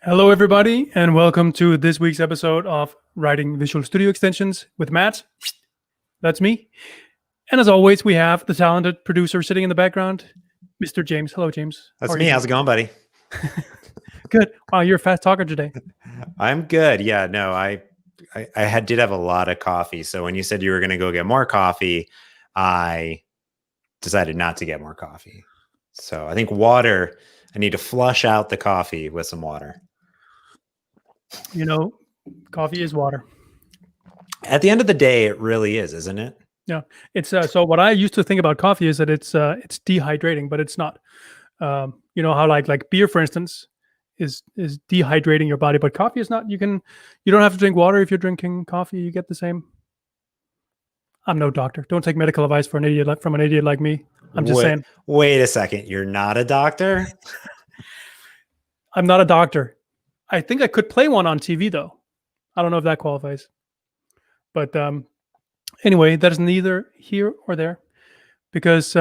Hello, everybody, and welcome to this week's episode of Writing Visual Studio Extensions with Matt. That's me. And as always, we have the talented producer sitting in the background, Mr. James. Hello, James. That's me. How's it going, buddy? Good. Wow, you're a fast talker today. I'm good. Yeah, no, I did have a lot of coffee. So when you said you were going to go get more coffee, I decided not to get more coffee. So I think water, I need to flush out the coffee with some water. You know, coffee is water. At the end of the day, it really is, isn't it? Yeah. It's so what I used to think about coffee is that it's dehydrating, but it's not. You know how like beer, for instance, is dehydrating your body, but coffee is not. You don't have to drink water if you're drinking coffee. You get the same. I'm no doctor. Don't take medical advice from an idiot like me. I'm just saying. Wait a second. You're not a doctor? I'm not a doctor. I think I could play one on TV, though. I don't know if that qualifies. But anyway, that is neither here or there. Because,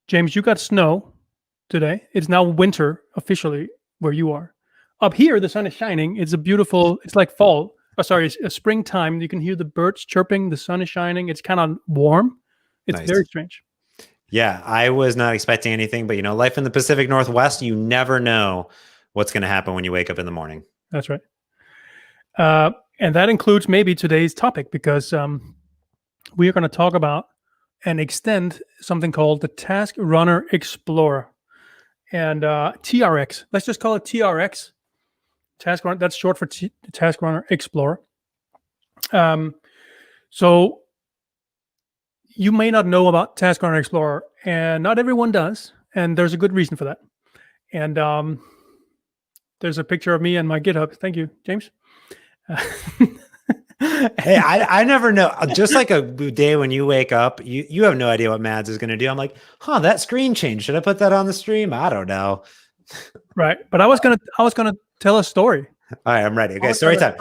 James, you got snow today. It's now winter officially where you are. Up here, the sun is shining. It's it's like fall. Oh, sorry, it's springtime. You can hear the birds chirping. The sun is shining. It's kind of warm. It's Nice. very strange. Yeah, I was not expecting anything, but life in the Pacific Northwest, you never know what's going to happen when you wake up in the morning. That's right. And that includes maybe today's topic, because we are going to talk about and extend something called the Task Runner Explorer and TRX. Let's just call it TRX. Task Runner. That's short for Task Runner Explorer. So you may not know about Task Runner Explorer, and not everyone does, and there's a good reason for that. And there's a picture of me and my GitHub. Thank you, James. Hey, I never know. Just like a day when you wake up, you have no idea what Mads is going to do. I'm like, that screen changed. Should I put that on the stream? I don't know. Right, but I was gonna tell a story. All right, I'm ready. Okay, story time.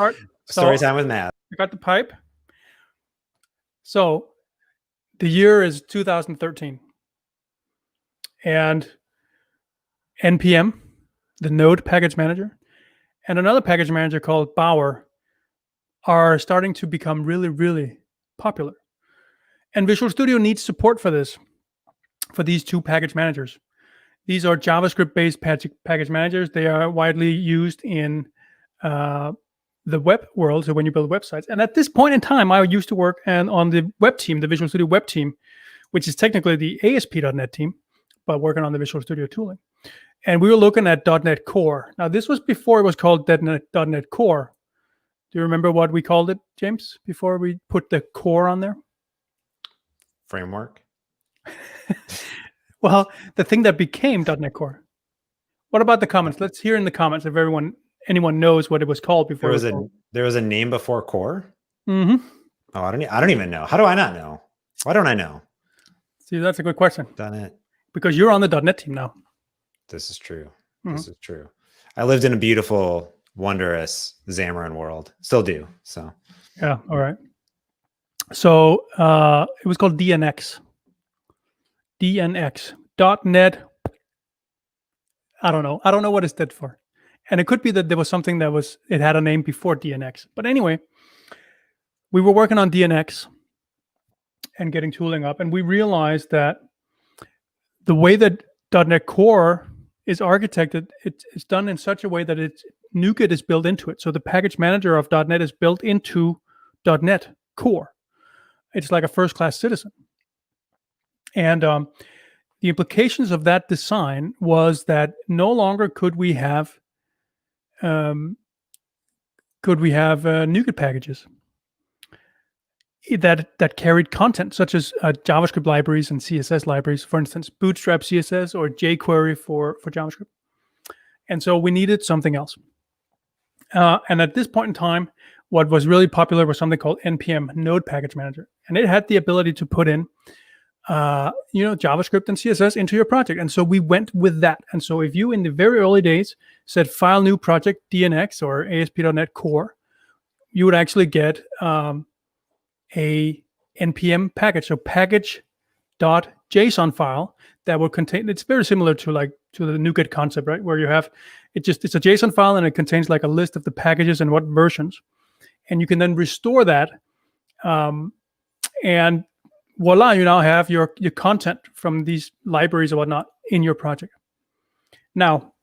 Story time with Mads. I got the pipe. So the year is 2013, and NPM, the Node package manager, and another package manager called Bower are starting to become really, really popular. And Visual Studio needs support for these two package managers. These are JavaScript-based package managers. They are widely used in the web world, so when you build websites. And at this point in time, I used to work on the web team, the Visual Studio web team, which is technically the ASP.NET team, but working on the Visual Studio tooling. And we were looking at .NET Core. Now, this was before it was called .NET Core. Do you remember what we called it, James, before we put the core on there? Framework. Well, the thing that became .NET Core. What about the comments? Let's hear in the comments if anyone knows what it was called before. There was a name before core. Mm-hmm. Oh, I don't even know. How do I not know? Why don't I know? See, that's a good question. .NET. Because you're on the .NET team now. This is true. Mm-hmm. This is true. I lived in a beautiful, wondrous Xamarin world. Still do. So. Yeah. All right. So it was called DNX. .NET. I don't know what it stood for. And it could be that there was something it had a name before DNX. But anyway, we were working on DNX and getting tooling up. And we realized that the way that .NET Core is architected, it's done in such a way that NuGet is built into it. So the package manager of .NET is built into .NET Core. It's like a first-class citizen. And the implications of that design was that no longer could we have NuGet packages that carried content such as JavaScript libraries and CSS libraries, for instance, Bootstrap CSS or jQuery for JavaScript. And so we needed something else. And at this point in time, what was really popular was something called NPM Node Package Manager, and it had the ability to put in JavaScript and CSS into your project. And so we went with that. And so if you in the very early days said file new project DNX or ASP.NET Core, you would actually get a NPM package, so package.json file that will contain. It's very similar to the NuGet concept, right? Where you have It's a JSON file, and it contains like a list of the packages and what versions. And you can then restore that. And voila, you now have your content from these libraries or whatnot in your project. Now,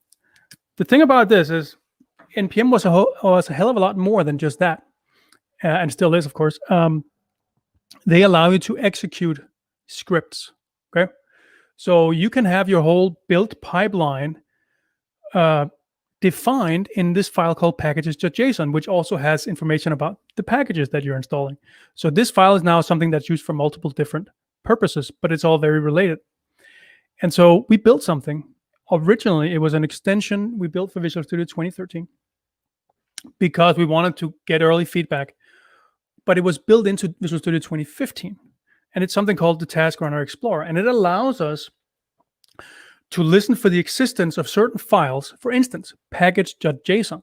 the thing about this is NPM was a hell of a lot more than just that, and still is, of course. They allow you to execute scripts. Okay, so you can have your whole build pipeline defined in this file called packages.json, which also has information about the packages that you're installing. So this file is now something that's used for multiple different purposes, but it's all very related. And so we built something. Originally, it was an extension we built for Visual Studio 2013 because we wanted to get early feedback, but it was built into Visual Studio 2015. And it's something called the Task Runner Explorer. And it allows us to listen for the existence of certain files, for instance, package.json.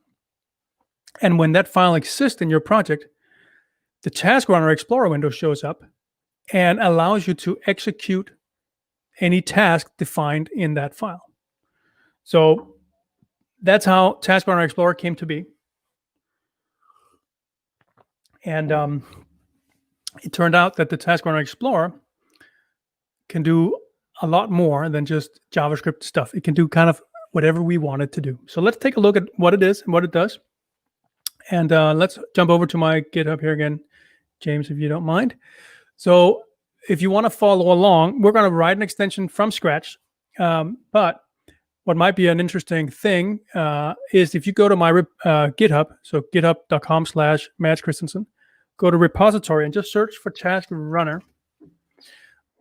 And when that file exists in your project, the Task Runner Explorer window shows up and allows you to execute any task defined in that file. So that's how Task Runner Explorer came to be. And it turned out that the Task Runner Explorer can do a lot more than just JavaScript stuff. It can do kind of whatever we want it to do. So let's take a look at what it is and what it does. And let's jump over to my GitHub here again, James, if you don't mind. So if you want to follow along, we're going to write an extension from scratch. But what might be an interesting thing is if you go to my GitHub, so github.com/Mads Kristensen, go to repository and just search for Task Runner.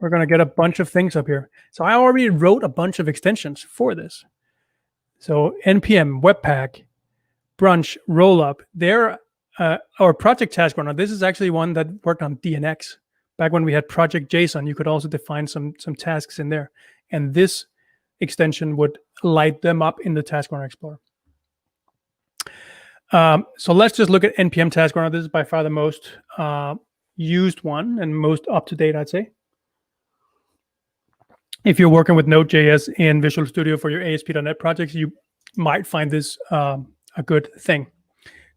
We're going to get a bunch of things up here. So I already wrote a bunch of extensions for this. So NPM, Webpack, Brunch, Rollup, they're our project task runner. This is actually one that worked on DNX. Back when we had project JSON, you could also define some tasks in there. And this extension would light them up in the Task Runner Explorer. So let's just look at NPM Task Runner. This is by far the most used one and most up-to-date, I'd say. If you're working with Node.js in Visual Studio for your ASP.NET projects, you might find this a good thing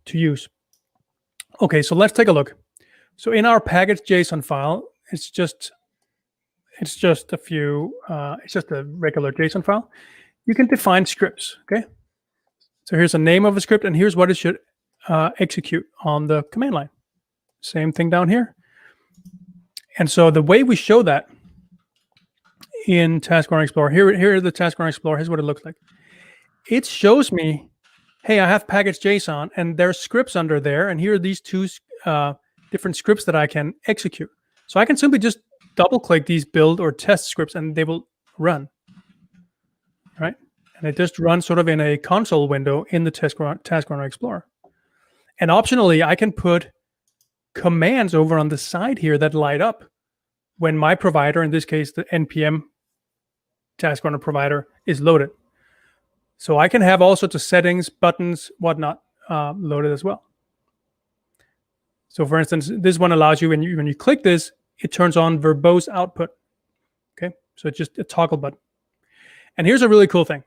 to use. Okay, so let's take a look. So in our package.json file, it's just a few, it's just a regular JSON file. You can define scripts, okay? So here's a name of a script, and here's what it should execute on the command line. Same thing down here. And so the way we show that in Task Runner Explorer, here is the Task Runner Explorer. Here's what it looks like. It shows me, hey, I have package.json, and there's scripts under there, and here are these two different scripts that I can execute. So I can simply just double-click these build or test scripts, and they will run, right? And it just runs sort of in a console window in the Task Runner Explorer. And optionally, I can put commands over on the side here that light up when my provider, in this case, the NPM Task Runner provider, is loaded. So I can have all sorts of settings, buttons, whatnot loaded as well. So for instance, this one allows you, when you click this, it turns on verbose output. Okay, so it's just a toggle button. And here's a really cool thing.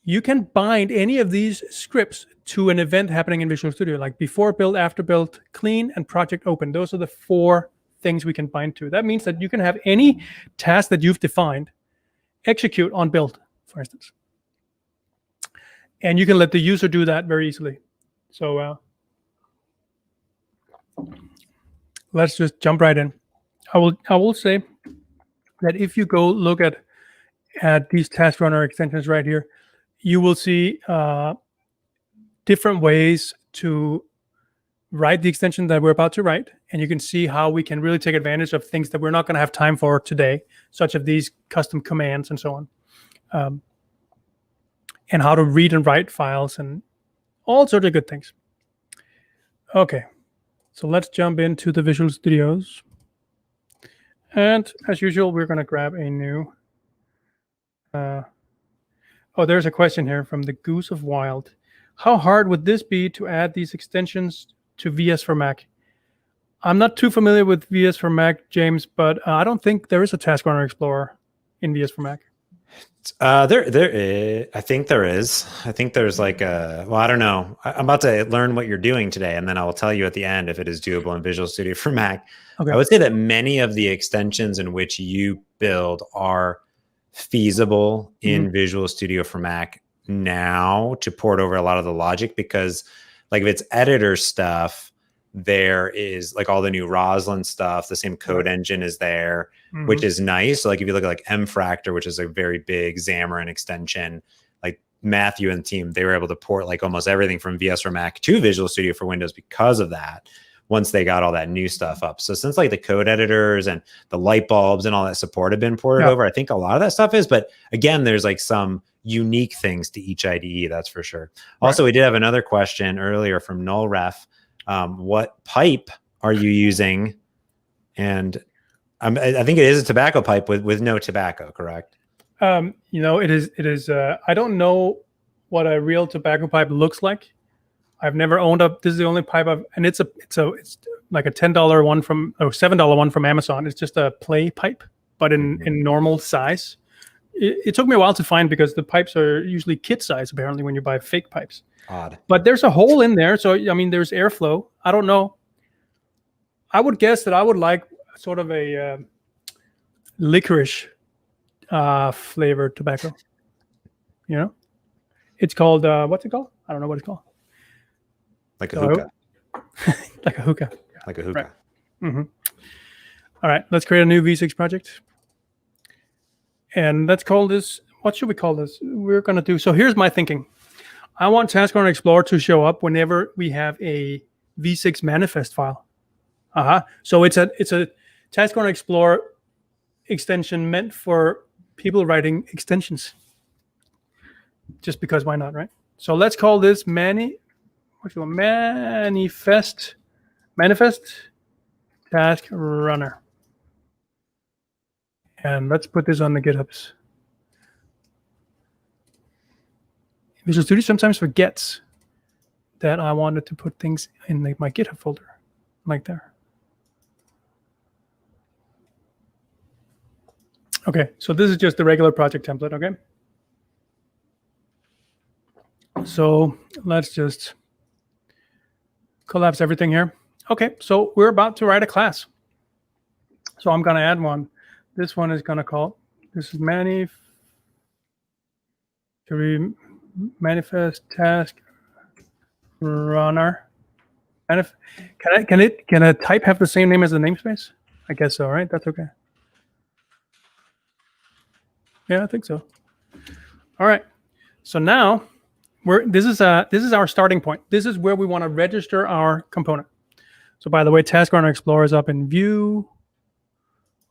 You can bind any of these scripts to an event happening in Visual Studio, like before build, after build, clean, and project open. Those are the 4 things we can bind to. That means that you can have any task that you've defined execute on build, for instance. And you can let the user do that very easily. So let's just jump right in. I will say that if you go look at these Task Runner extensions right here, you will see different ways to write the extension that we're about to write, and you can see how we can really take advantage of things that we're not going to have time for today, such as these custom commands and so on, and how to read and write files and all sorts of good things. Okay, so let's jump into the Visual Studios. And as usual, we're going to grab a new... oh, there's a question here from the Goose of Wild. How hard would this be to add these extensions to VS for Mac? I'm not too familiar with VS for Mac, James, but I don't think there is a Task Runner Explorer in VS for Mac. There is, I think there is. I think there's like well, I don't know. I'm about to learn what you're doing today, and then I will tell you at the end if it is doable in Visual Studio for Mac. Okay. I would say that many of the extensions in which you build are feasible in Visual Studio for Mac now to port over a lot of the logic, because like if it's editor stuff, there is like all the new Roslyn stuff, the same code engine is there, which is nice. So like if you look at like mFractor, which is a very big Xamarin extension, like Matthew and the team, they were able to port like almost everything from VS for Mac to Visual Studio for Windows because of that, once they got all that new stuff up. So since like the code editors and the light bulbs and all that support have been ported over, I think a lot of that stuff is, but again, there's like some unique things to each IDE, that's for sure. Also, we did have another question earlier from Null Ref. What pipe are you using? And I think it is a tobacco pipe with no tobacco, correct? You know, it is. I don't know what a real tobacco pipe looks like. I've never owned a. This is the only pipe and it's like a $10 one from, or $7 one from Amazon. It's just a play pipe, but in normal size. It took me a while to find, because the pipes are usually kit size apparently when you buy fake pipes. Odd. But there's a hole in there, so I mean, there's airflow. I don't know. I would guess that I would like sort of a licorice flavored tobacco. You know, it's called what's it called? I don't know what it's called. Like a hookah. Like a hookah. Like a hookah. Right. All right, let's create a new V6 project. And let's call this, what should we call this? We're going to do, so here's my thinking. I want Task Runner Explorer to show up whenever we have a V6 manifest file. So it's a Task Runner Explorer extension meant for people writing extensions. Just because, why not, right? So let's call this manifest Task Runner. And let's put this on the GitHubs. Visual Studio sometimes forgets that I wanted to put things in my GitHub folder, like there. Okay, so this is just the regular project template, okay? So let's just collapse everything here. Okay, so we're about to write a class. So I'm going to add one. This one is going to call, this is manifest task runner. Can a type have the same name as the namespace? I guess so, right? That's okay. Yeah, I think so. All right. So now this is our starting point. This is where we want to register our component. So by the way, Task Runner Explorer is up in View,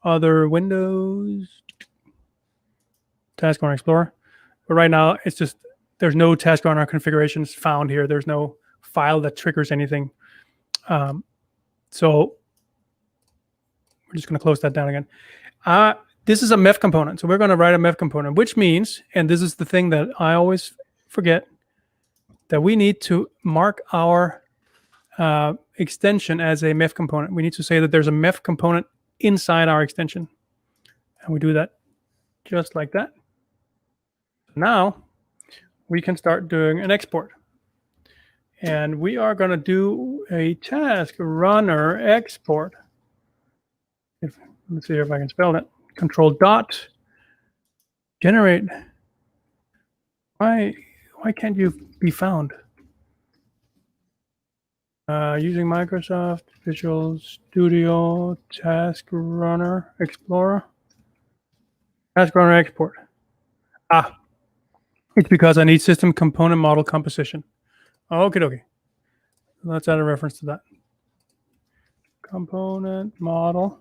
Other Windows, Task Runner Explorer. But right now, it's just, there's no Task Runner configurations found here. There's no file that triggers anything. So we're just going to close that down again. This is a MEF component. So we're going to write a MEF component, which means, and this is the thing that I always forget, that we need to mark our extension as a MEF component. We need to say that there's a MEF component inside our extension. And we do that just like that. Now we can start doing an export. And we are going to do a task runner export. Let's see if I can spell it. Control dot generate. Why can't you be found? Using Microsoft Visual Studio Task Runner Explorer. Task Runner export. It's because I need system component model composition. Okay. Let's add a reference to that. Component model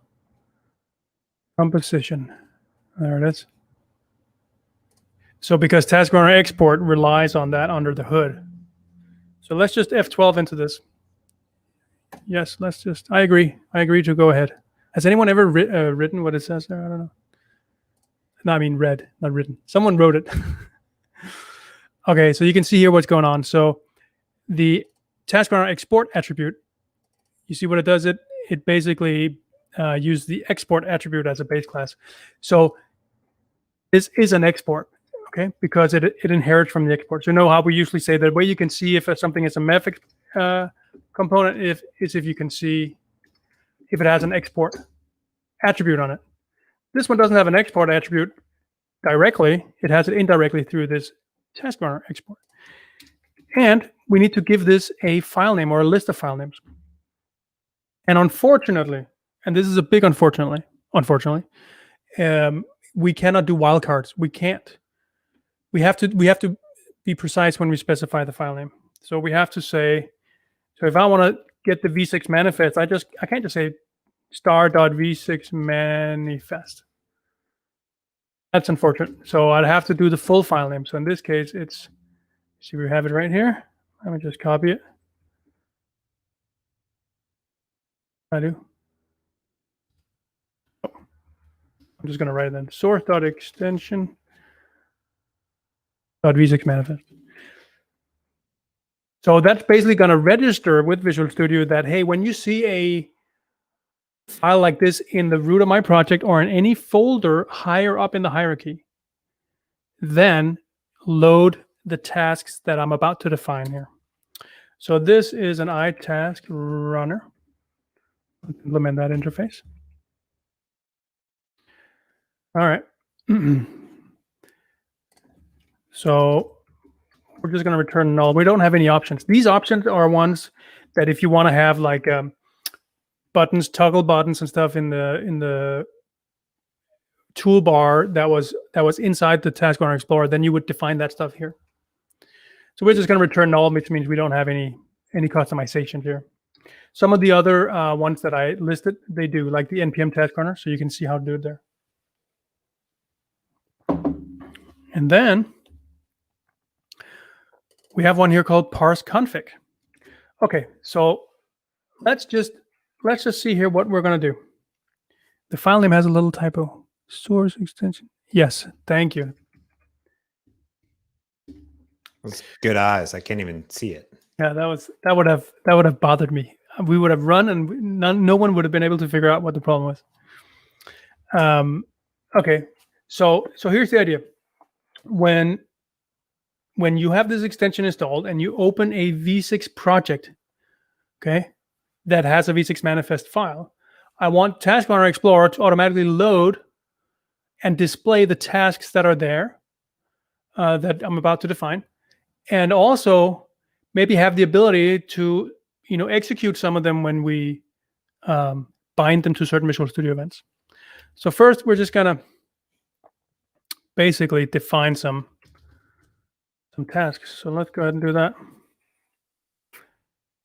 composition. There it is. So because Task Runner export relies on that under the hood. So let's just F12 into this. Yes, I agree to go ahead. Has anyone ever written what it says there? I don't know. No, I mean read, not written. Someone wrote it. Okay, so you can see here what's going on. So the Task Runner export attribute, you see what it does? It basically uses the export attribute as a base class. So this is an export, okay, because it inherits from the export. So you know how we usually say the way you can see if something is a MEF component is if you can see if it has an export attribute on it. This one doesn't have an export attribute directly. It has it indirectly through this task runner export. And we need to give this a file name or a list of file names. And unfortunately, and this is a big unfortunately, we cannot do wildcards. We can't. We have to be precise when we specify the file name. So we have to say, so if I want to get the v6 manifest, I can't just say star.v6 manifest. That's unfortunate. So I'd have to do the full file name. So in this case, it's, see, we have it right here. Let me just copy it. I do. Oh. I'm just going to write it then. Source.extension .v6 manifest. So that's basically going to register with Visual Studio that, hey, when you see a file like this in the root of my project or in any folder higher up in the hierarchy, then load the tasks that I'm about to define here. So this is an iTask runner. Let's implement that interface. All right. So we're just going to return null. We don't have any options. These options are ones that if you want to have like buttons, toggle buttons and stuff in the toolbar that was inside the Task Runner Explorer, then you would define that stuff here. So we're just going to return null, which means we don't have any customization here. Some of the other ones that I listed, they do, like the npm task runner, so you can see how to do it there. And then we have one here called parse config. Okay, so let's just see here what we're going to do. The file name has a little typo. Source extension. Yes, thank you. Those good eyes. I can't even see it. Yeah, that would have bothered me. We would have run, and no one would have been able to figure out what the problem was. Okay, so here's the idea. When you have this extension installed and you open a v6 project, okay, that has a v6 manifest file, I want Task Runner Explorer to automatically load and display the tasks that are there that I'm about to define, and also maybe have the ability to execute some of them when we bind them to certain Visual Studio events. So first, we're just gonna basically define some tasks. So let's go ahead and do that.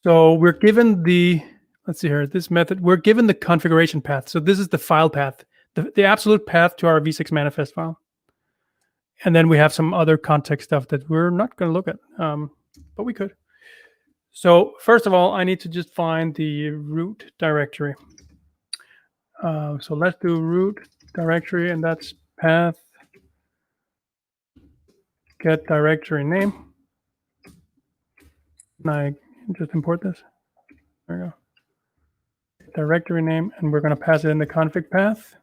So we're given the, let's see here, this method, we're given the configuration path. So this is the file path, the absolute path to our v6 manifest file. And then we have some other context stuff that we're not going to look at, but we could. So first of all, I need to just find the root directory. So let's do root directory, and that's path get directory name. And I just import this. There we go. Directory name, and we're going to pass it in the config path.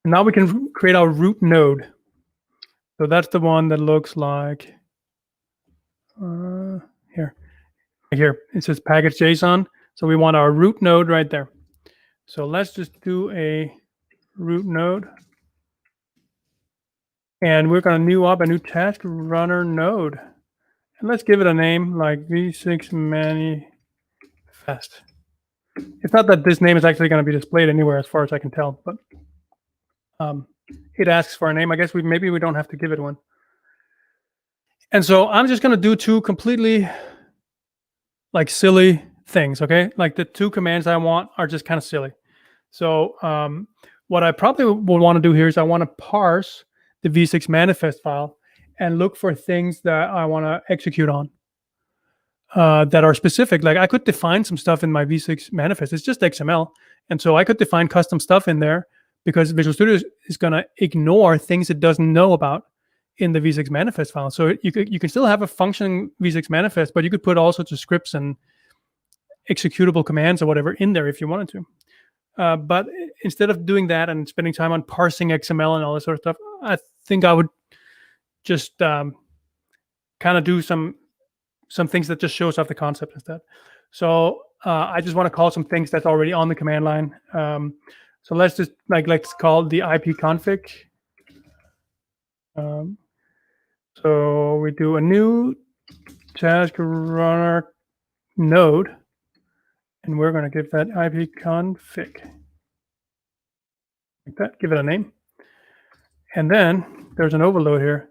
And now we can create our root node. So that's the one that looks like here. Here it says package JSON. So we want our root node right there. So let's just do a root node. And we're going to new up a new task runner node. And let's give it a name like v6 manifest. It's not that this name is actually going to be displayed anywhere as far as I can tell, but it asks for a name. I guess maybe we don't have to give it one. And so I'm just going to do two completely like silly things, okay? Like the two commands I want are just kind of silly. So what I probably would want to do here is I want to parse the v6 manifest file and look for things that I want to execute on that are specific. Like I could define some stuff in my v6 manifest. It's just XML. And so I could define custom stuff in there because Visual Studio is going to ignore things it doesn't know about in the v6 manifest file. So you can still have a functioning v6 manifest, but you could put all sorts of scripts and executable commands or whatever in there if you wanted to. But instead of doing that and spending time on parsing XML and all this sort of stuff, I think I would just kind of do some things that just shows off the concept instead. So I just want to call some things that's already on the command line. So let's just let's call the IP config. So we do a new task runner node, and we're going to give that IP config like that. Give it a name, and then there's an overload here.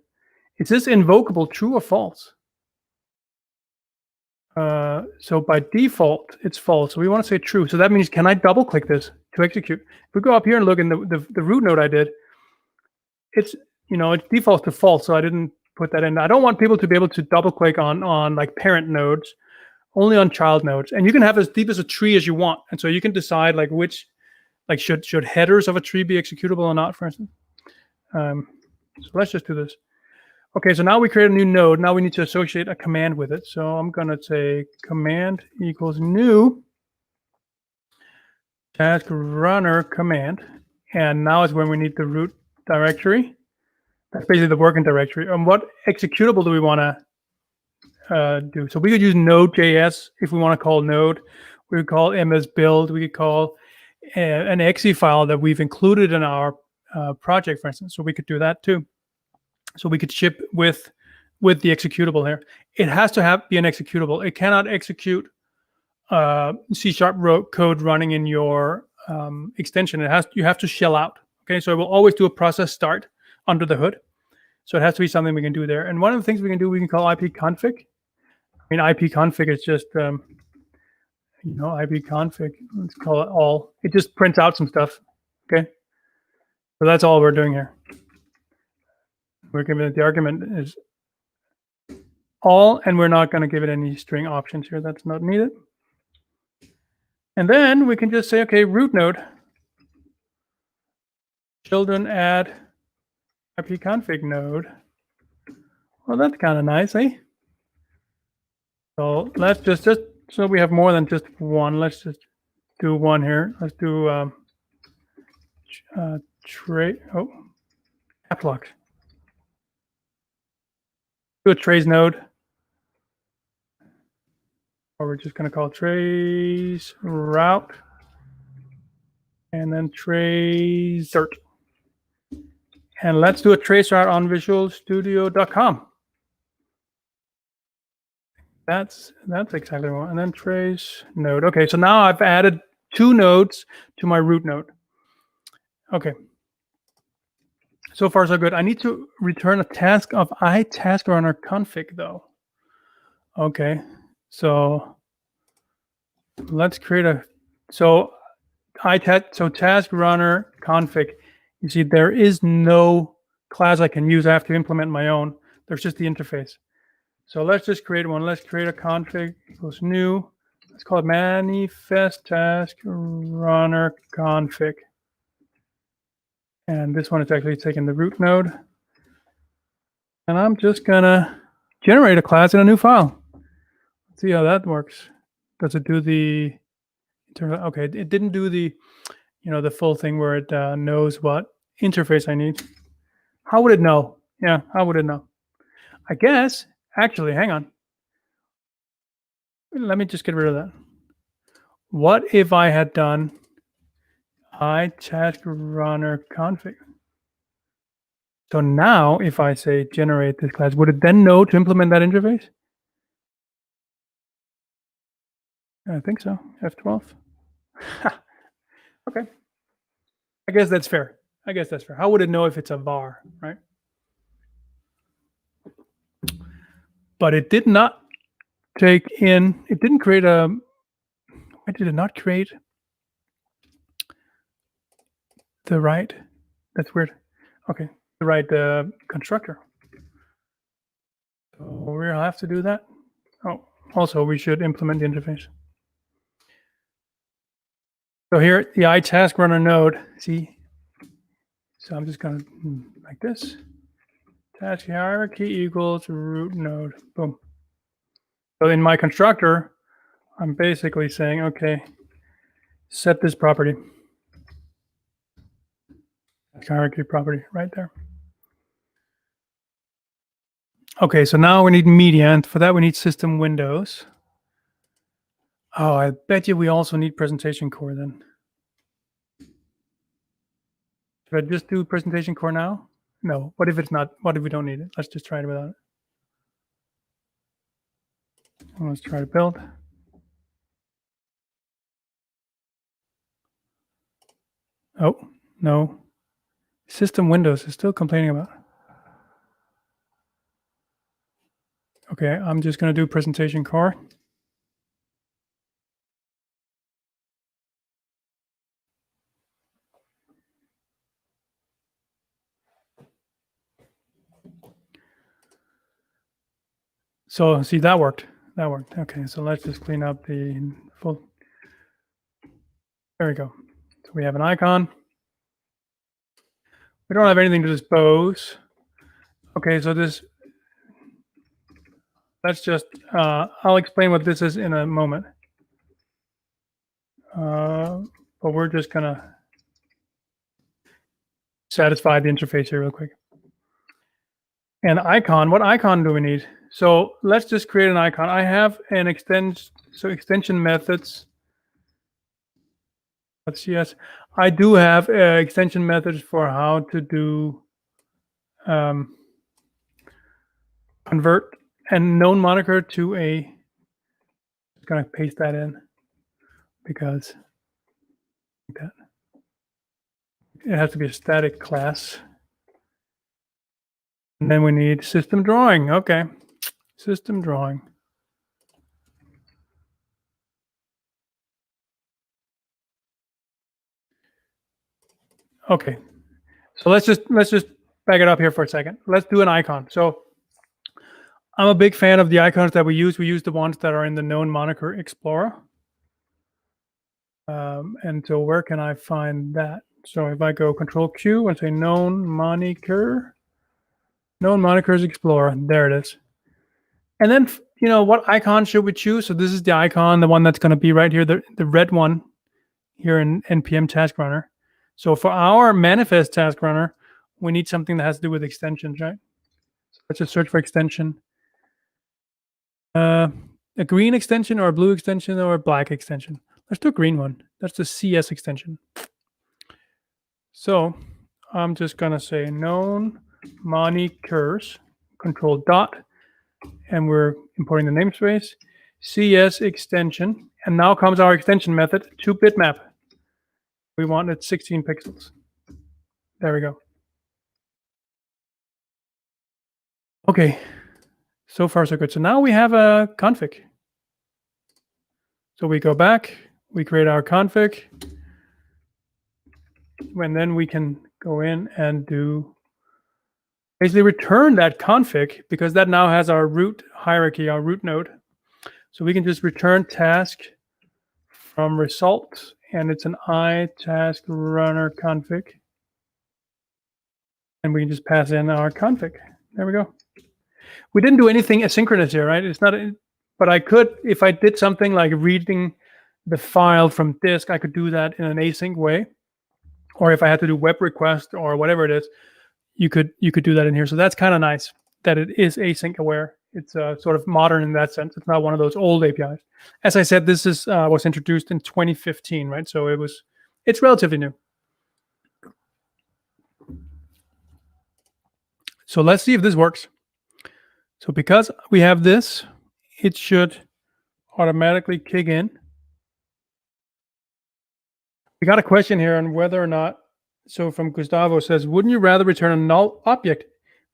Is this invocable true or false? So by default, it's false. So we want to say true. So that means, can I double click this to execute? If we go up here and look in the root node I did, it's, it defaults to false. So I didn't put that in. I don't want people to be able to double click on like parent nodes, only on child nodes. And you can have as deep as a tree as you want. And so you can decide like which, like should headers of a tree be executable or not, for instance. So let's just do this. Okay, so now we create a new node. Now we need to associate a command with it. So I'm going to say command equals new task runner command. And now is when we need the root directory. That's basically the working directory. And what executable do we want to do? So we could use node.js if we want to call node. We could call ms build. We could call an exe file that we've included in our project, for instance. So we could do that too. So we could ship with the executable here. It has to be an executable. It cannot execute C# code running in your extension. You have to shell out. Okay, so it will always do a process start under the hood. So it has to be something we can do there. And one of the things we can do, we can call IP config. I mean, IP config is just IP config. Let's call it all. It just prints out some stuff. Okay, so that's all we're doing here. We're giving it the argument is all, and we're not going to give it any string options here. That's not needed. And then we can just say, okay, root node, children add ipconfig node. Well, that's kind of nice, eh? So let's just so we have more than just one. Let's just do one here. Let's do caps lock. Do a trace node, or we're just going to call trace route, and then trace cert. And let's do a trace route on visualstudio.com. That's exactly what. And then trace node. Okay, so now I've added 2 nodes to my root node. Okay. So far, so good. I need to return a task of iTaskRunner config, though. Okay, so let's create task runner config. You see, there is no class I can use. I have to implement my own. There's just the interface. So let's just create one. Let's create a config equals new. Let's call it manifest task runner config. And this one is actually taking the root node. And I'm just gonna generate a class in a new file. Let's see how that works. Does it do the, okay, it didn't do the, the full thing where it knows what interface I need. How would it know? Yeah, how would it know? I guess, actually, hang on. Let me just get rid of that. What if I had done iTaskRunner config? So now if I say generate this class, would it then know to implement that interface? I think so. F12. Okay. I guess that's fair. How would it know if it's a var, right? But it did not take in, it didn't create a, why did it not create the right, that's weird. Okay, the right constructor. So we'll have to do that. Oh, also we should implement the interface. So here, the iTaskRunner node, see? So I'm just gonna, like this. Task hierarchy equals root node, boom. So in my constructor, I'm basically saying, okay, set this property. Hierarchy property right there. Okay, so now we need media, and for that we need system windows. Oh, I bet you we also need presentation core then. Should I just do presentation core now? No. What if it's not? What if we don't need it? Let's just try it without it. Let's try to build. Oh, no. System Windows is still complaining about it. Okay, I'm just going to do presentation core. So see, that worked. That worked. Okay, so let's just clean up the full. There we go. So we have an icon. We don't have anything to dispose. Okay, so this, let's just, I'll explain what this is in a moment. But we're just gonna satisfy the interface here real quick. An icon, what icon do we need? So let's just create an icon. I have an extension methods. Let's see, yes, I do have extension methods for how to do convert a known moniker to a, just gonna paste that in because that it has to be a static class. And then we need system drawing. Okay, system drawing. Okay, so let's just back it up here for a second. Let's do an icon. So I'm a big fan of the icons that we use. We use the ones that are in the known moniker explorer. And so where can I find that? So if I go Control Q and say known monikers explorer, there it is. And then, you know, what icon should we choose? So this is the icon, the one that's going to be right here, the red one here in NPM Task Runner. So for our manifest task runner, we need something that has to do with extensions, right? So let's just search for extension. A green extension or a blue extension or a black extension. Let's do a green one. That's the CS extension. So I'm just going to say known monikers, control dot, and we're importing the namespace, CS extension, and now comes our extension method to bitmap. We want it 16 pixels. There we go. Okay, so far so good. So now we have a config. So we go back, we create our config, and then we can go in and do basically return that config because that now has our root hierarchy, our root node. So we can just return task from result, and it's an I task runner config. And we can just pass in our config. There we go. We didn't do anything asynchronous here, right? It's not, but I could, if I did something like reading the file from disk, I could do that in an async way. Or if I had to do web request or whatever it is, you could do that in here. So that's kind of nice that it is async aware. It's sort of modern in that sense. It's not one of those old APIs. As I said, this is was introduced in 2015, right? So it's relatively new. So let's see if this works. So because we have this, it should automatically kick in. We got a question here on whether or not, so from Gustavo says, wouldn't you rather return a null object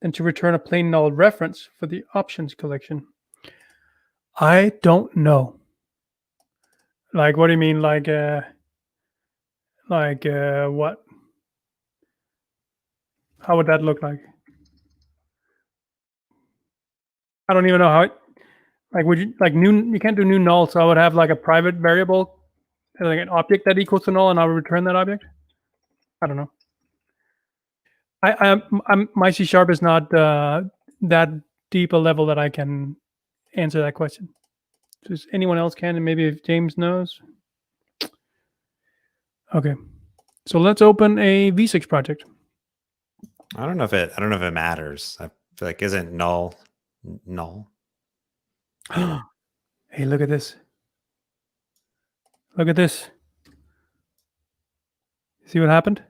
than to return a plain null reference for the options collection? I don't know. Like, what do you mean? Like what? How would that look like? I don't even know how it, like, would you, like you can't do new null. So I would have like a private variable, like an object that equals to null, and I would return that object. I don't know. My C# is not that deep a level that I can answer that question. Does anyone else can? And maybe if James knows. Okay, so let's open a V6 project. I don't know if it matters. I feel like isn't null null. Hey, look at this. Look at this. See what happened?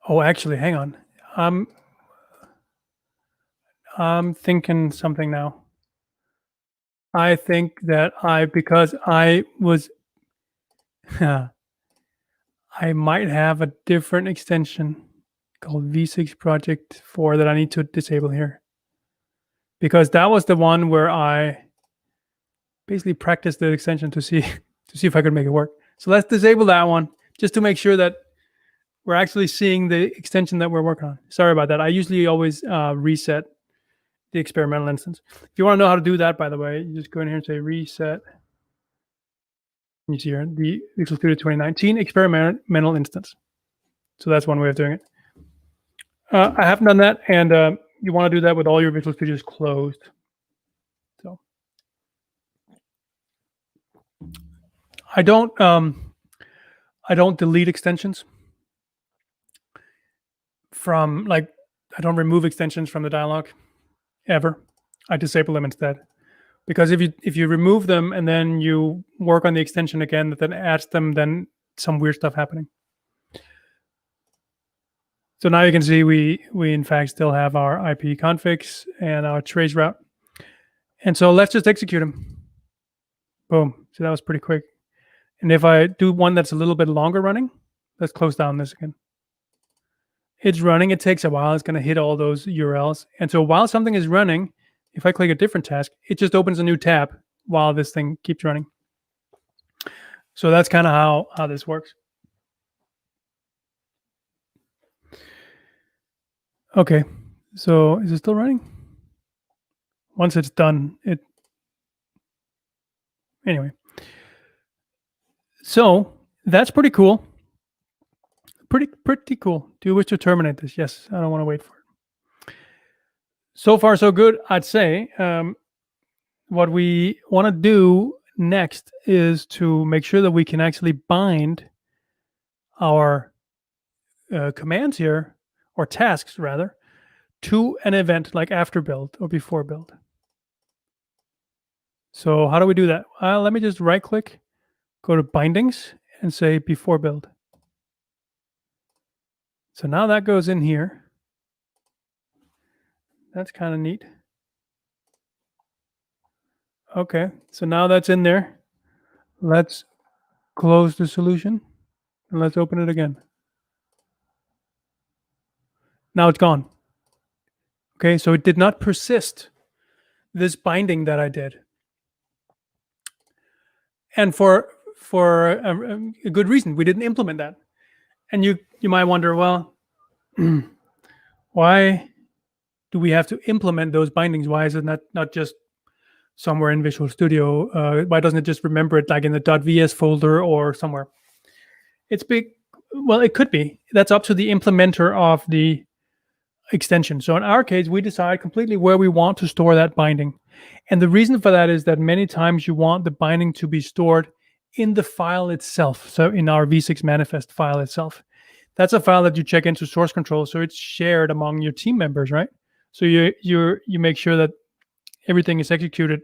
Oh, actually, hang on. I'm thinking something now. I think that because I was, I might have a different extension called V6 Project 4 that I need to disable here. Because that was the one where I basically practiced the extension to see if I could make it work. So let's disable that one just to make sure that we're actually seeing the extension that we're working on. Sorry about that. I usually always reset the experimental instance. If you want to know how to do that, by the way, you just go in here and say reset. You see here the Visual Studio 2019 experimental instance. So that's one way of doing it. I haven't done that, and you want to do that with all your Visual Studios closed. So I don't delete extensions from, like, I don't remove extensions from the dialog ever. I disable them instead. Because if you remove them and then you work on the extension again that then adds them, then some weird stuff happening. So now you can see we in fact still have our IP configs and our trace route. And so let's just execute them. Boom. So that was pretty quick. And if I do one that's a little bit longer running, let's close down this again. It's running. It takes a while. It's going to hit all those URLs. And so while something is running, if I click a different task, it just opens a new tab while this thing keeps running. So that's kind of how this works. Okay, so is it still running? Once it's done, anyway. So that's pretty cool. Pretty cool. Do you wish to terminate this? Yes, I don't want to wait for it. So far, so good, I'd say. What we want to do next is to make sure that we can actually bind our commands here, or tasks rather, to an event like after build or before build. So how do we do that? Let me just right click, go to bindings, and say before build. So now that goes in here. That's kind of neat. Okay, so now that's in there. Let's close the solution and let's open it again. Now it's gone. Okay, so it did not persist this binding that I did. And for a good reason, we didn't implement that. And you might wonder, well, why do we have to implement those bindings? Why is it not just somewhere in Visual Studio? Why doesn't it just remember it like in the .vs folder or somewhere? It's big. Well, it could be. That's up to the implementer of the extension. So in our case, we decide completely where we want to store that binding. And the reason for that is that many times you want the binding to be stored in the file itself. So in our v6 manifest file itself, that's a file that you check into source control. So it's shared among your team members, right? So you make sure that everything is executed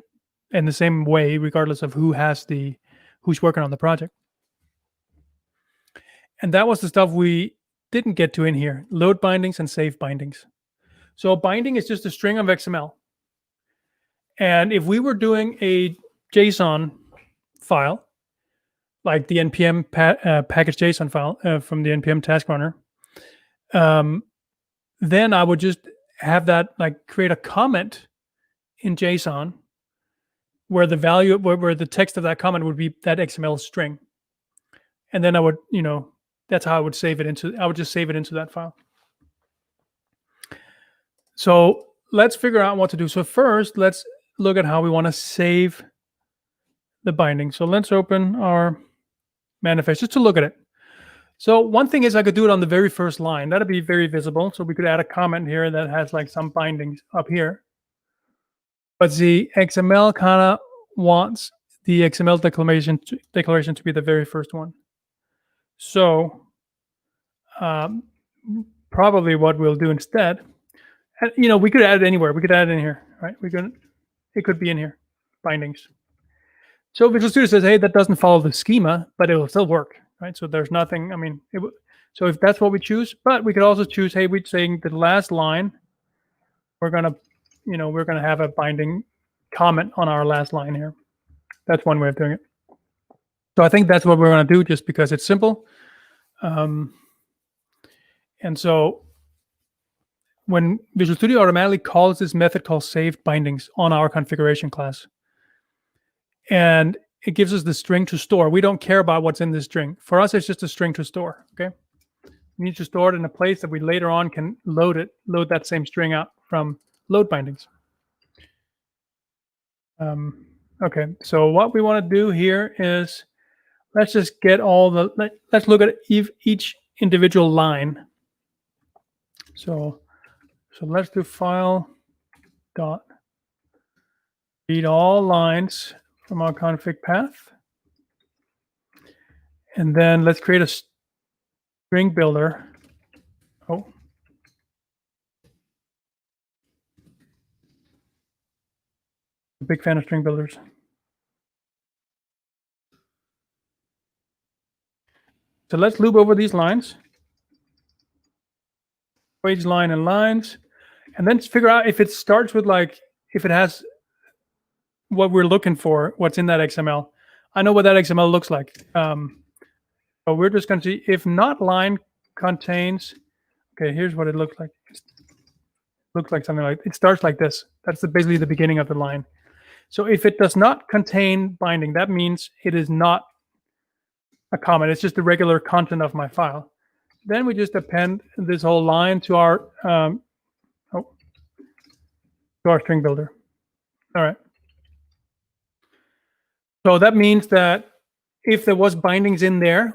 in the same way, regardless of who's working on the project. And that was the stuff we didn't get to in here: load bindings and save bindings. So a binding is just a string of XML. And if we were doing a JSON file, like the npm package JSON file from the npm task runner, then I would just have that, like, create a comment in JSON where the value, where the text of that comment would be that XML string. And then I would, that's how I would save it into, I would just save it into that file. So let's figure out what to do. So first, let's look at how we want to save the binding. So let's open our manifest just to look at it. So one thing is I could do it on the very first line. That'd be very visible. So we could add a comment here that has like some bindings up here. But the XML kind of wants the XML declaration to be the very first one. So probably what we'll do instead, and we could add it anywhere. We could add it in here. right? It could be in here, bindings. So Visual Studio says, hey, that doesn't follow the schema, but it will still work, right? So there's nothing, I mean, so if that's what we choose, but we could also choose, hey, we're saying the last line, we're gonna have a binding comment on our last line here. That's one way of doing it. So I think that's what we're gonna do just because it's simple. And so when Visual Studio automatically calls this method called saved bindings on our configuration class, and it gives us the string to store. We don't care about what's in this string. For us, it's just a string to store, okay? We need to store it in a place that we later on can load that same string out from load bindings. Okay, so what we want to do here is let's just get let's look at each individual line. So let's do file dot read all lines from our config path. And then let's create a string builder. Oh. A big fan of string builders. So let's loop over these lines. For each line and lines. And then figure out if it starts with if it has what we're looking for, what's in that XML. I know what that XML looks like. But we're just going to see if not line contains. Okay, here's what it looks like. It looks like something like it starts like this. That's basically the beginning of the line. So if it does not contain binding, that means it is not a comment. It's just the regular content of my file. Then we just append this whole line to our string builder. All right. So that means that if there was bindings in there,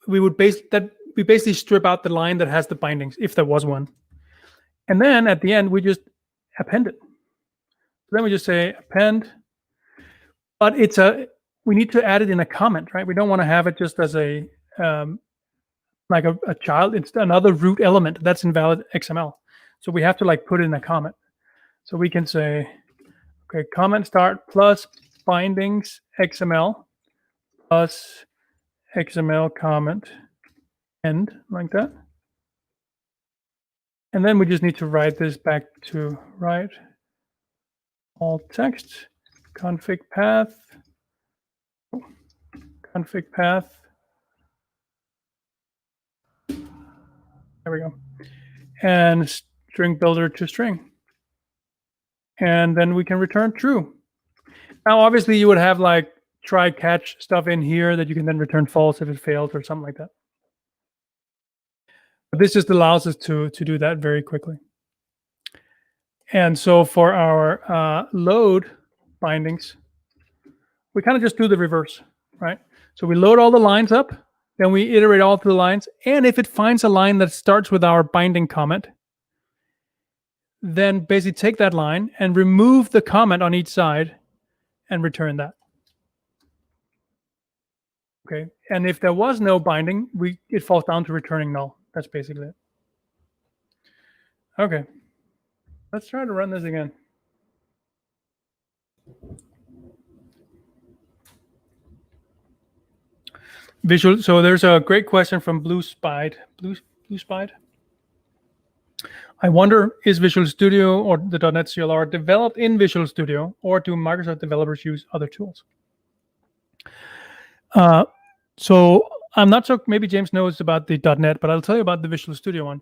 we would basically strip out the line that has the bindings if there was one. And then at the end, we just append it. Then we just say append, but we need to add it in a comment, right? We don't want to have it just as a like a child. It's another root element that's invalid XML. So we have to put in a comment. So we can say, okay, comment start plus bindings XML plus XML comment end, like that. And then we just need to write this back to write all text config path there we go, and string builder to string, and then we can return true. Now obviously you would have try catch stuff in here that you can then return false if it fails or something like that, but this just allows us to do that very quickly. And so for our load bindings, we kind of just do the reverse, right? So we load all the lines up, then we iterate all through the lines, and if it finds a line that starts with our binding comment, then basically take that line and remove the comment on each side and return that. Okay, and if there was no binding, it falls down to returning null. That's basically it. Okay, let's try to run this again. Visual. So there's a great question from Blue Spied. I wonder, is Visual Studio or the .NET CLR developed in Visual Studio, or do Microsoft developers use other tools? So I'm not sure. Maybe James knows about the .NET, but I'll tell you about the Visual Studio one.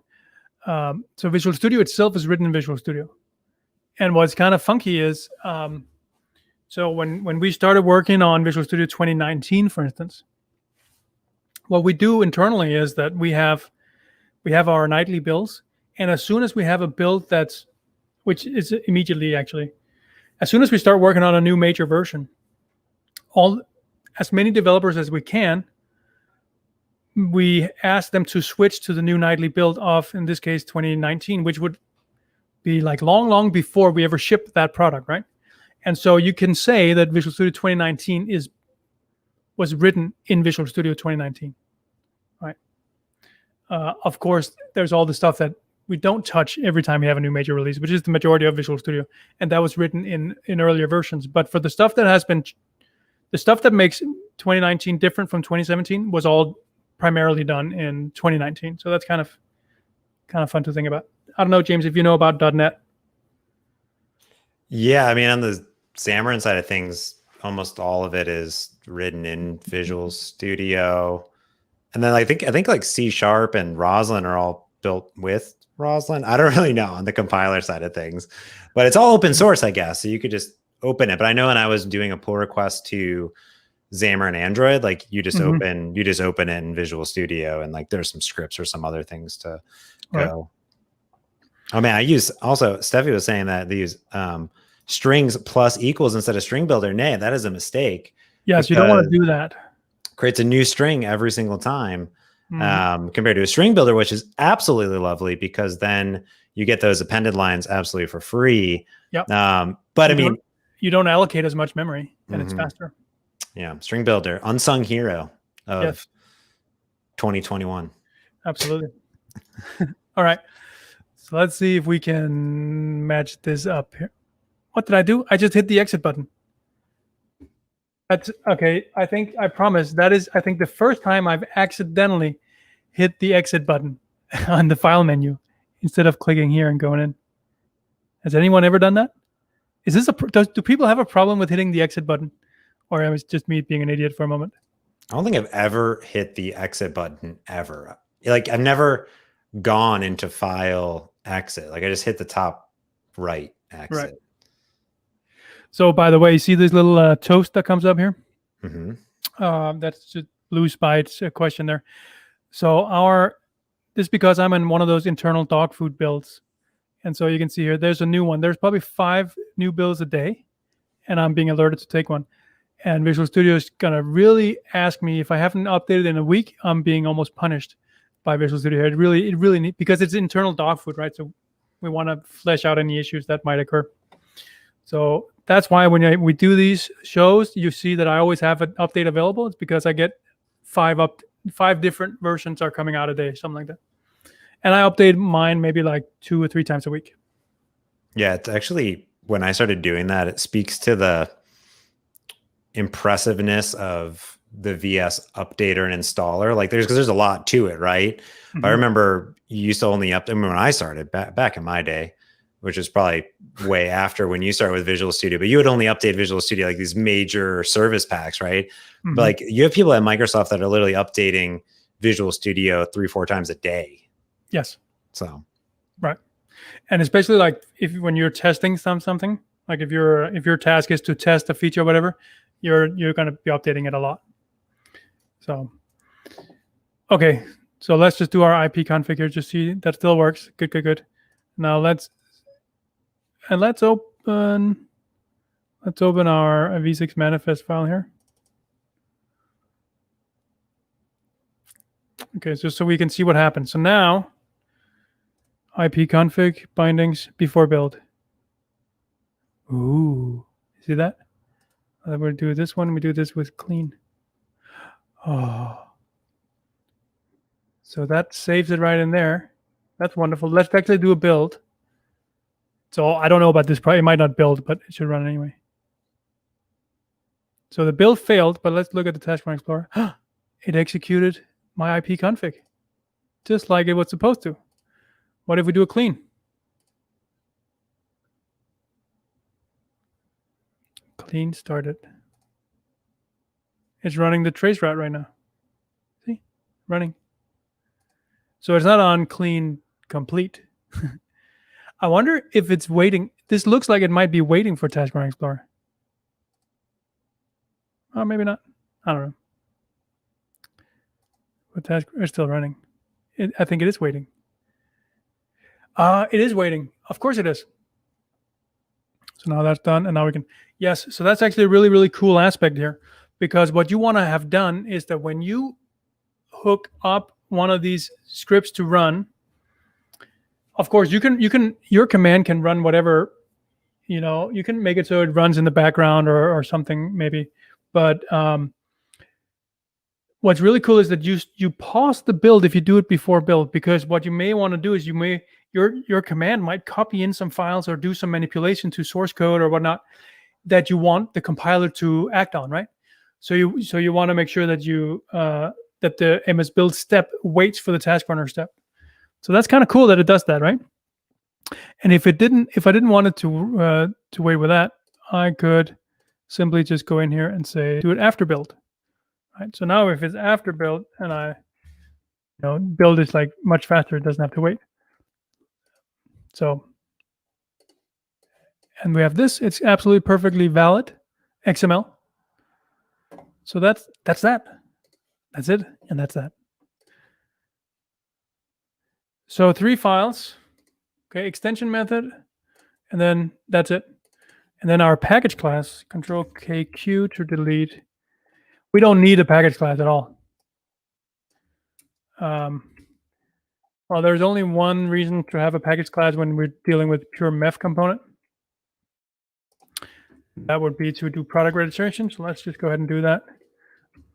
So Visual Studio itself is written in Visual Studio, and what's kind of funky is, so when we started working on Visual Studio 2019, for instance, what we do internally is that we have our nightly builds, and as soon as we have a build which is immediately actually, as soon as we start working on a new major version, as many developers as we can, we ask them to switch to the new nightly build of, in this case, 2019, which would be long before we ever ship that product, right? And so you can say that Visual Studio 2019 was written in Visual Studio 2019, right? Of course, there's all the stuff that we don't touch every time we have a new major release, which is the majority of Visual Studio, and that was written in earlier versions. But for the stuff that has been, the stuff that makes 2019 different from 2017 was all primarily done in 2019. So that's kind of fun to think about. I don't know, James, if you know about .NET. Yeah, I mean, on the Xamarin side of things, almost all of it is written in Visual Studio. And then I think like C# and Roslyn are all built with Roslyn. I don't really know on the compiler side of things, but it's all open source, I guess. So you could just open it. But I know when I was doing a pull request to Xamarin Android, like you just open it in Visual Studio, and like there's some scripts or some other things to go. Right. Oh man, I use also Steffi was saying that they use strings plus equals instead of string builder. Nay, that is a mistake. Yes, you don't want to do that. Creates a new string every single time compared to a string builder, which is absolutely lovely because then you get those appended lines absolutely for free. Yep. But I mean, you don't allocate as much memory and it's faster. Yeah. String builder, unsung hero of 2021. Absolutely. All right. So let's see if we can match this up here. What did I do? I just hit the exit button. That's okay. I promise that is, I think the first time I've accidentally hit the exit button on the file menu instead of clicking here and going in. Has anyone ever done that? Is this do people have a problem with hitting the exit button, or it was just me being an idiot for a moment? I don't think I've ever hit the exit button ever. Like I've never gone into file exit. Like I just hit the top right exit. Right. So by the way, you see this little toast that comes up here? That's just Blue Spite's question there. So this is because I'm in one of those internal dog food builds. And so you can see here, there's a new one. There's probably 5 new builds a day, and I'm being alerted to take one. And Visual Studio is going to really ask me if I haven't updated in a week, I'm being almost punished by Visual Studio. It really needs, because it's internal dog food, right? So we want to flesh out any issues that might occur. So that's why when we do these shows, you see that I always have an update available. It's because I get 5 different versions are coming out a day, something like that. And I update mine maybe like 2 or 3 times a week. Yeah, it's actually, when I started doing that, it speaks to the impressiveness of the VS updater and installer. Like there's a lot to it, right? I remember you used to only update, when I started back in my day, which is probably way after when you started with Visual Studio, but you would only update Visual Studio, like these major service packs, right? But like you have people at Microsoft that are literally updating Visual Studio 3-4 times a day. Yes. So, right. And especially like when you're testing something, like if your task is to test a feature or whatever, you're going to be updating it a lot. So, okay. So let's just do our IP config here. Just see that still works. Good. Now let's open our v6 manifest file here. Okay, just so we can see what happens. So now, IP config bindings before build. Ooh, see that? We'll do this one. We do this with clean. Oh, so that saves it right in there. That's wonderful. Let's actually do a build. So I don't know about this. Probably it might not build, but it should run anyway. So the build failed, but let's look at the Taskbar Explorer. It executed my IP config, just like it was supposed to. What if we do a clean? Clean started. It's running the trace route right now. See? Running. So it's not on clean complete. I wonder if it's waiting. This looks like it might be waiting for Taskbar Explorer. Oh, maybe not. I don't know. But Taskbar is still running. I think it is waiting. It is waiting. Of course it is. So now that's done, and now we can. Yes, so that's actually a really, really cool aspect here, because what you want to have done is that when you hook up one of these scripts to run, of course your command can run whatever, you can make it so it runs in the background or something maybe, but one what's really cool is that you pause the build if you do it before build, because what you may want to do is your command might copy in some files or do some manipulation to source code or whatnot that you want the compiler to act on, right? So you want to make sure that that the ms build step waits for the task runner step. So that's kind of cool that it does that, right? And if I didn't want it to wait with that, I could simply just go in here and say do it after build. Right. So now if it's after build and I build is like much faster, it doesn't have to wait. So, and we have this, it's absolutely perfectly valid XML. So that's that. That's it, and that's that. So 3 files, okay, extension method, and then that's it. And then our package class, Control KQ to delete. We don't need a package class at all. Well, there's only one reason to have a package class when we're dealing with pure MEF component. That would be to do product registration. So let's just go ahead and do that.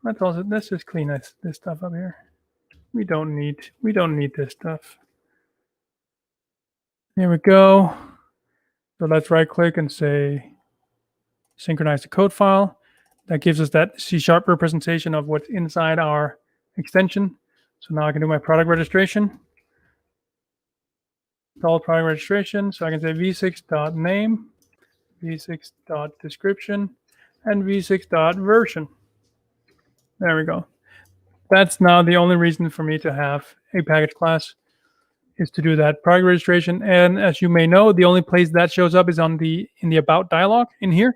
Let's just clean this stuff up here. We don't need this stuff. Here we go. So let's right click and say synchronize the code file. That gives us that C# representation of what's inside our extension. So now I can do my product registration. Install product registration. So I can say v6.name, v6.description, and v6.version. There we go. That's now the only reason for me to have a package class, is to do that product registration. And as you may know, the only place that shows up is in the about dialog in here.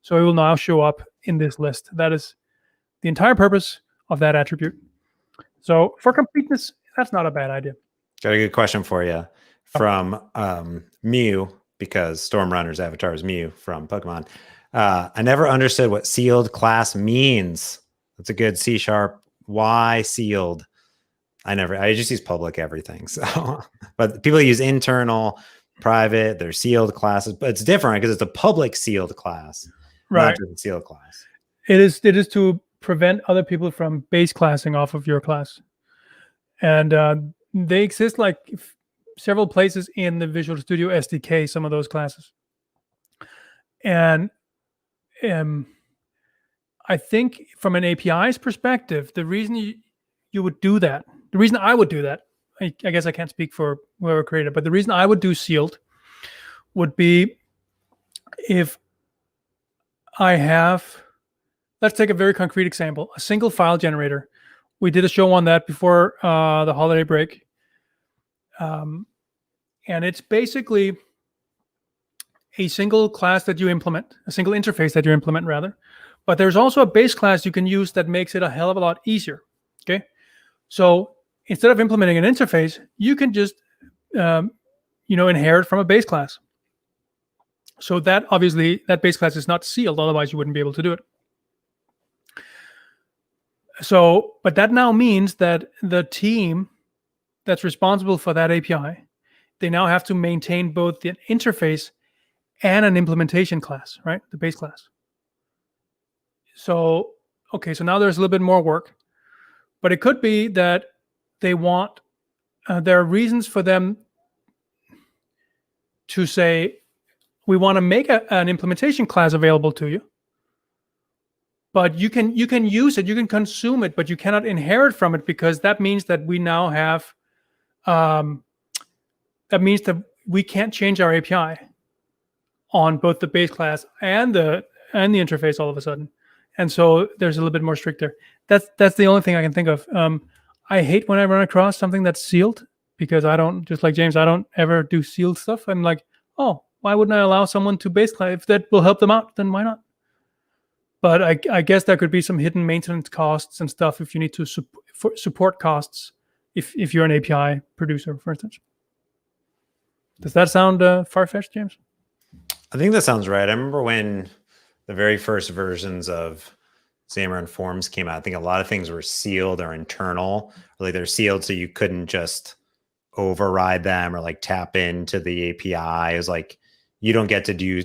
So it will now show up in this list. That is the entire purpose of that attribute. So for completeness, that's not a bad idea. Got a good question for you from Mew, because Stormrunner's avatar is Mew from Pokemon. I never understood what sealed class means. That's a good C#. Why sealed? I just use public everything. So, but people use internal, private, they're sealed classes, but it's different because it's a public sealed class, right? Not just a sealed class. It is to prevent other people from base classing off of your class. And they exist like several places in the Visual Studio SDK, some of those classes. And I think from an API's perspective, the reason you would do that, the reason I would do that, I guess I can't speak for whoever created it, but the reason I would do sealed would be if I have, let's take a very concrete example, a single file generator. We did a show on that before the holiday break. And it's basically a single class that you implement, a single interface that you implement rather. But there's also a base class you can use that makes it a hell of a lot easier. Okay. So instead of implementing an interface, you can just, inherit from a base class. So that obviously that base class is not sealed. Otherwise you wouldn't be able to do it. So, but that now means that the team that's responsible for that API, they now have to maintain both the interface and an implementation class, right? The base class. So, okay, so now there's a little bit more work, but it could be that they want, there are reasons for them to say, we want to make an implementation class available to you, but you can use it, you can consume it, but you cannot inherit from it, because that means that we now have, that means that we can't change our API on both the base class and the interface all of a sudden. And so there's a little bit more strict there. That's the only thing I can think of. I hate when I run across something that's sealed, because I don't, just like James, I don't ever do sealed stuff. I'm like, oh, why wouldn't I allow someone to base class? If that will help them out, then why not? But I guess there could be some hidden maintenance costs and stuff if you need to support costs if you're an API producer, for instance. Does that sound far-fetched, James? I think that sounds right. I remember when the very first versions of Xamarin Forms came out, I think a lot of things were sealed or internal, or like they're sealed so you couldn't just override them or like tap into the API. It was like, you don't get to do,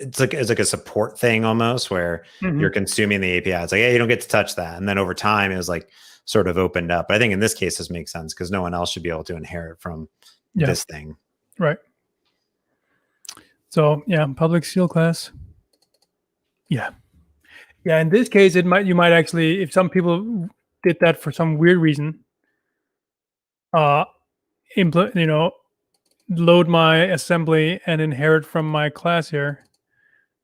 it's like a support thing almost where Mhm. you're consuming the API. It's like, hey, you don't get to touch that. And then over time, it was like sort of opened up. But I think in this case, this makes sense because no one else should be able to inherit from Yeah. this thing. Right. So yeah, public seal class. Yeah. Yeah. In this case, you might actually, if some people did that for some weird reason, uh, load my assembly and inherit from my class here,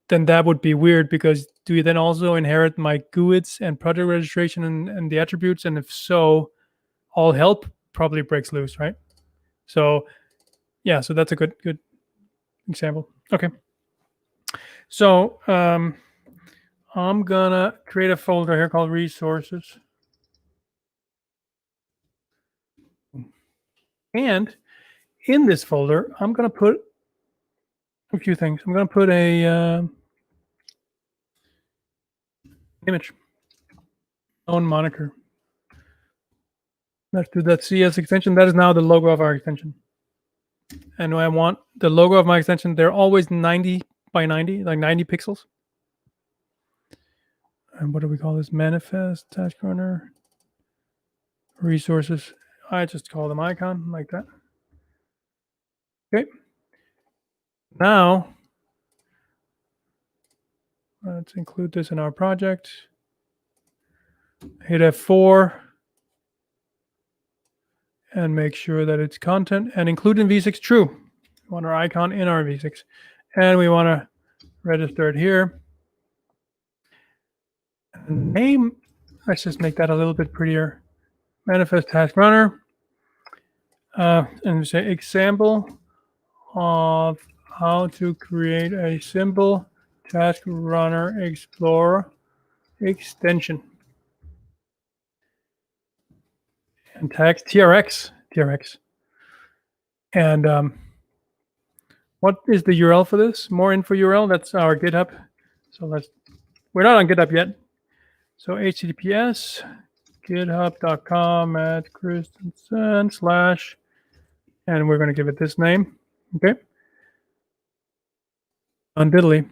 then that would be weird because do you then also inherit my GUIDs and project registration and the attributes? And if so, all hell probably breaks loose, right? So yeah, so that's a good example. Okay. So I'm gonna create a folder here called resources. And in this folder, I'm gonna put a few things. I'm gonna put a image, own moniker. Let's do that CS extension. That is now the logo of our extension. And I want the logo of my extension, they're always 90 by 90, like 90 pixels. And what do we call this? Manifest, task runner, resources. I just call them icon like that. Okay. Now, let's include this in our project. Hit F4 and make sure that it's content and include in v6 true. We want our icon in our v6. And we want to register it here. And name, let's just make that a little bit prettier. Manifest task runner. And we say example of how to create a simple task runner explorer extension. And tag TRX. And what is the URL for this? More info URL. That's our GitHub. So we're not on GitHub yet. So https github.com/Kristensen/ and we're going to give it this name. Okay. Undiddly.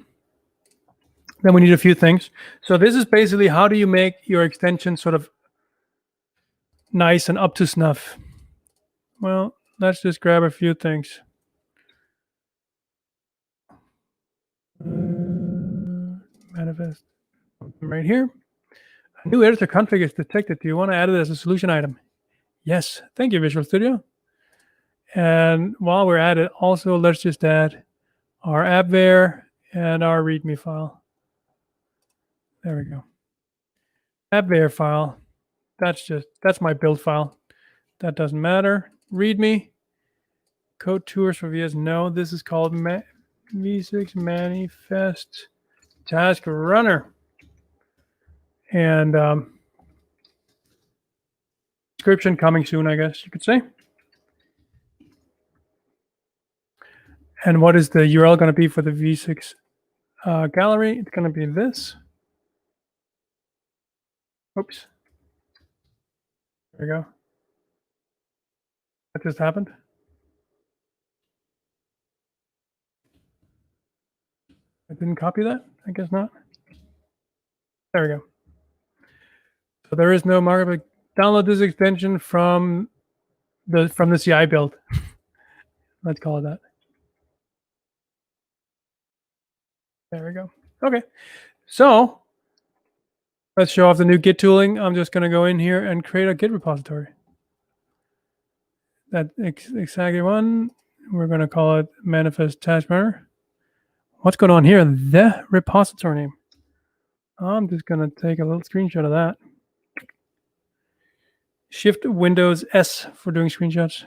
Then we need a few things. So this is basically how do you make your extension sort of nice and up to snuff. Well, let's just grab a few things. Manifest right here. A new editor config is detected. Do you want to add it as a solution item? Yes. Thank you, Visual Studio. And while we're at it, also let's just add our appvar and our README file. There we go. Appvar file. That's my build file. That doesn't matter. README. Code tours for VS. No, this is called V6 manifest task runner. And description coming soon, I guess you could say. And what is the URL going to be for the V6 gallery? It's going to be this. Oops. There we go. That just happened. I didn't copy that. I guess not. There we go. So there is no markup. Download this extension from the CI build. Let's call it that. There we go. Okay. So let's show off the new Git tooling. I'm just going to go in here and create a Git repository. That exactly one. We're going to call it manifest task runner. What's going on here? The repository name. I'm just going to take a little screenshot of that. Shift Windows S for doing screenshots.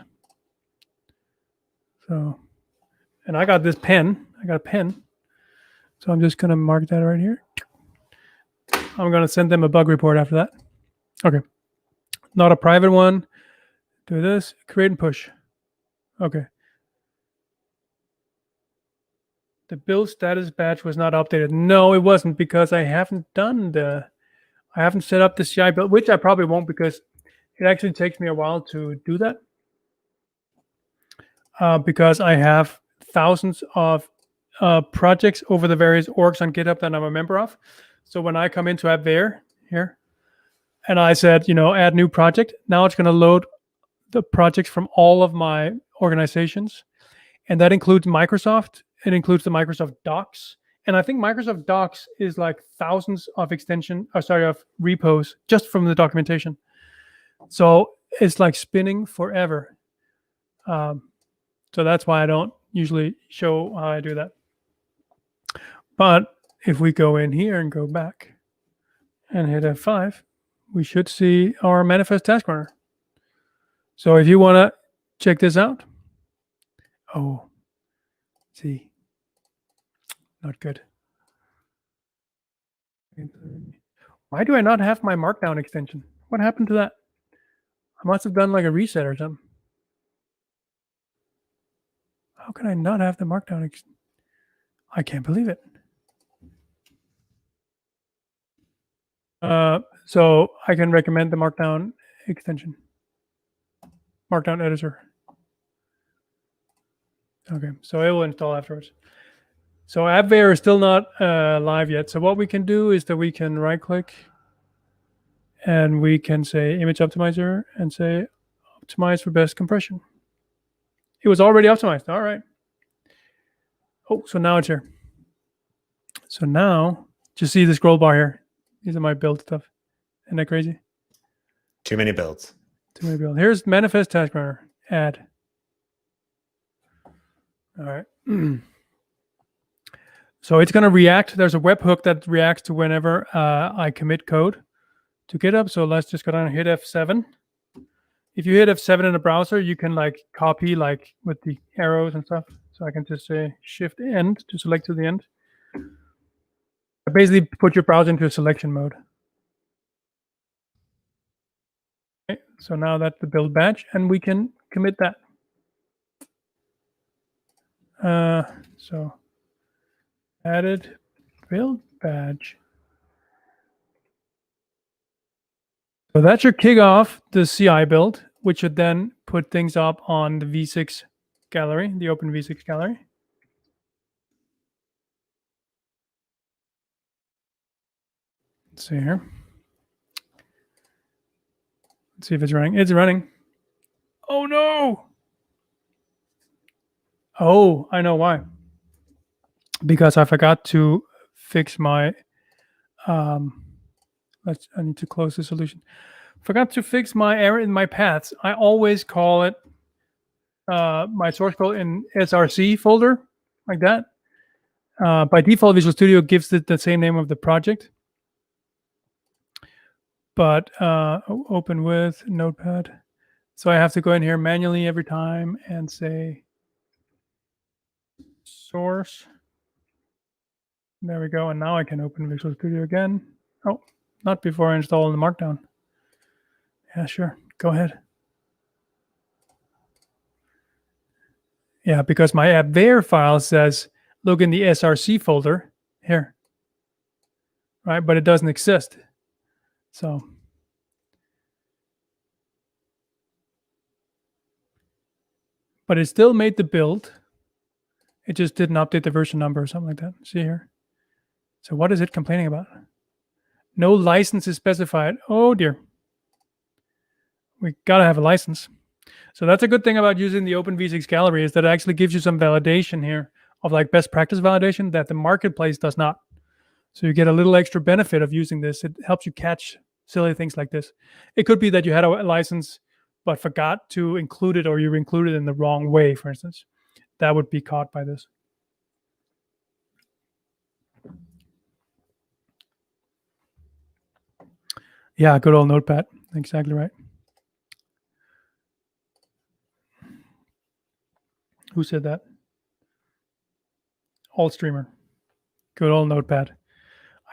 So, and I got this pen. I got a pen. So I'm just going to mark that right here. I'm going to send them a bug report after that. Okay. Not a private one. Do this. Create and push. Okay. The build status batch was not updated. No, it wasn't because I haven't set up the CI build, which I probably won't because it actually takes me a while to do that. Because I have thousands of projects over the various orgs on GitHub that I'm a member of. So when I come into AppVeyor here, and I said, add new project, now it's going to load the projects from all of my organizations, and that includes Microsoft. It includes the Microsoft Docs, and I think Microsoft Docs is like thousands of of repos just from the documentation. So it's like spinning forever. So that's why I don't usually show how I do that. But if we go in here and go back and hit F5, we should see our manifest task runner. So if you want to check this out, see, not good. Why do I not have my Markdown extension? What happened to that? I must have done like a reset or something. How can I not have the Markdown extension? I can't believe it. So I can recommend the Markdown extension. Markdown editor. Okay, so it will install afterwards. So AppVeyor is still not live yet. So what we can do is that we can right click and we can say image optimizer and say optimize for best compression. It was already optimized. All right. Oh, so now it's here. So now just see the scroll bar here. These are my build stuff. Isn't that crazy? Too many builds. Too many builds. Here's manifest task runner. Add. All right. So it's going to react. There's a webhook that reacts to whenever I commit code to GitHub. So let's just go down and hit F7. If you hit F7 in the browser, you can like copy like with the arrows and stuff. So I can just say Shift End to select to the end. I basically put your browser into a selection mode. Okay, so now that's the build badge, and we can commit that. So added build badge. So that should kick off the CI build, which should then put things up on the V6 gallery, the open V6 gallery. Let's see here. Let's see if it's running. It's running. Oh no! Oh, I know why. Because I forgot to fix my I need to close the solution. Forgot to fix my error in my paths. I always call it my source code in SRC folder, like that. By default, Visual Studio gives it the same name of the project. But open with Notepad. So I have to go in here manually every time and say source. There we go. And now I can open Visual Studio again. Oh, not before I install the Markdown. Yeah, sure. Go ahead. Yeah, because my AppVeyor file says, look in the SRC folder here. Right, but it doesn't exist. So but it still made the build. It just didn't update the version number or something like that. See here. So what is it complaining about? No license is specified. Oh dear. We gotta have a license. So that's a good thing about using the Open V6 gallery, is that it actually gives you some validation here of like best practice validation that the marketplace does not. So you get a little extra benefit of using this. It helps you catch silly things like this. It could be that you had a license but forgot to include it, or you included it in the wrong way, for instance. That would be caught by this. Yeah, good old Notepad. Exactly right. Who said that? Alt streamer. Good old Notepad.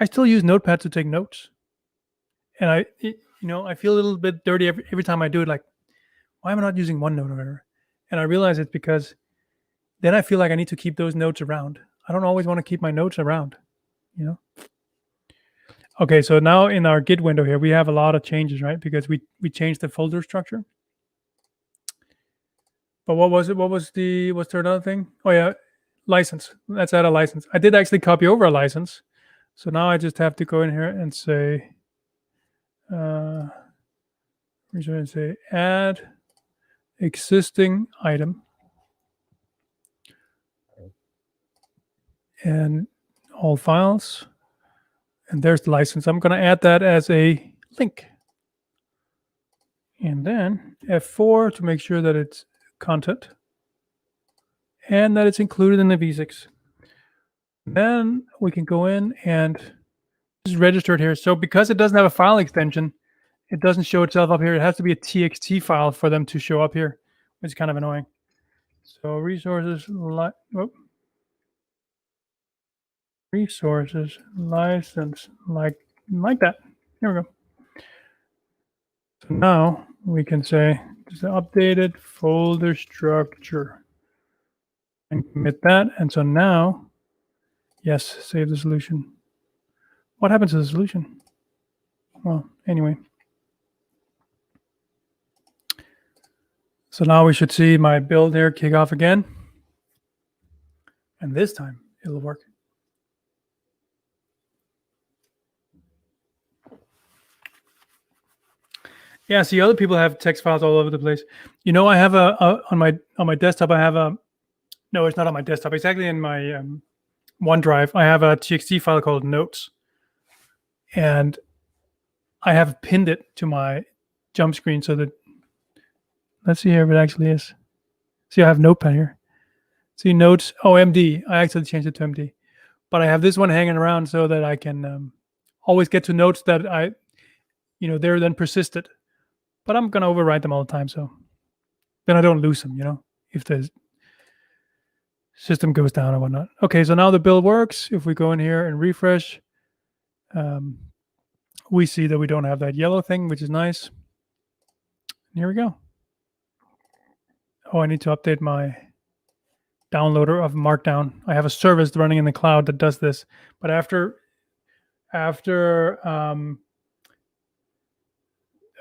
I still use Notepad to take notes. And I feel a little bit dirty every time I do it. Like, why am I not using OneNote or whatever? And I realize it's because then I feel like I need to keep those notes around. I don't always want to keep my notes around, Okay, so now in our Git window here, we have a lot of changes, right? Because we changed the folder structure. But what was it? Was there another thing? Oh yeah, license. Let's add a license. I did actually copy over a license. So now I just have to go in here and say, we're going to say add existing item. And all files. And there's the license. I'm going to add that as a link. And then F4 to make sure that it's content and that it's included in the V6. Then we can go in and just register it here. So because it doesn't have a file extension, it doesn't show itself up here. It has to be a TXT file for them to show up here, which is kind of annoying. So resources, resources, license, like that. Here we go. So now we can say just updated folder structure and commit that. And so now, yes, save the solution. What happens to the solution? Well, anyway. So now we should see my build here kick off again. And this time it'll work. Yeah, see, other people have text files all over the place. You know, I have on my desktop. I have a no, it's not on my desktop. It's actually in my OneDrive. I have a TXT file called Notes, and I have pinned it to my jump screen so that let's see here if it actually is. See, I have Notepad here. See, Notes. Oh, MD. I actually changed it to MD, but I have this one hanging around so that I can always get to notes that they're then persisted. But I'm gonna overwrite them all the time, so then I don't lose them. If the system goes down or whatnot. Okay, so now the build works. If we go in here and refresh, we see that we don't have that yellow thing, which is nice. And here we go. Oh, I need to update my downloader of Markdown. I have a service running in the cloud that does this, but after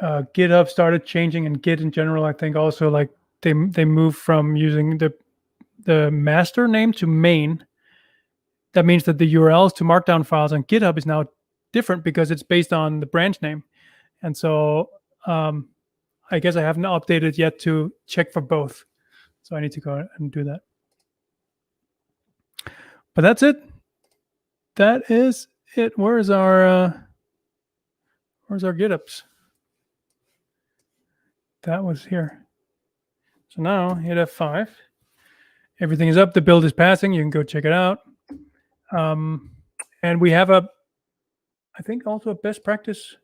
GitHub started changing, and Git in general, I think also like they moved from using the master name to main. That means that the URLs to Markdown files on GitHub is now different because it's based on the branch name. And so I guess I haven't updated yet to check for both. So I need to go and do that. But that's it. That is it. Where's our GitHubs? That was here. So now hit F5. Everything is up. The build is passing. You can go check it out. And we have I think also a best practice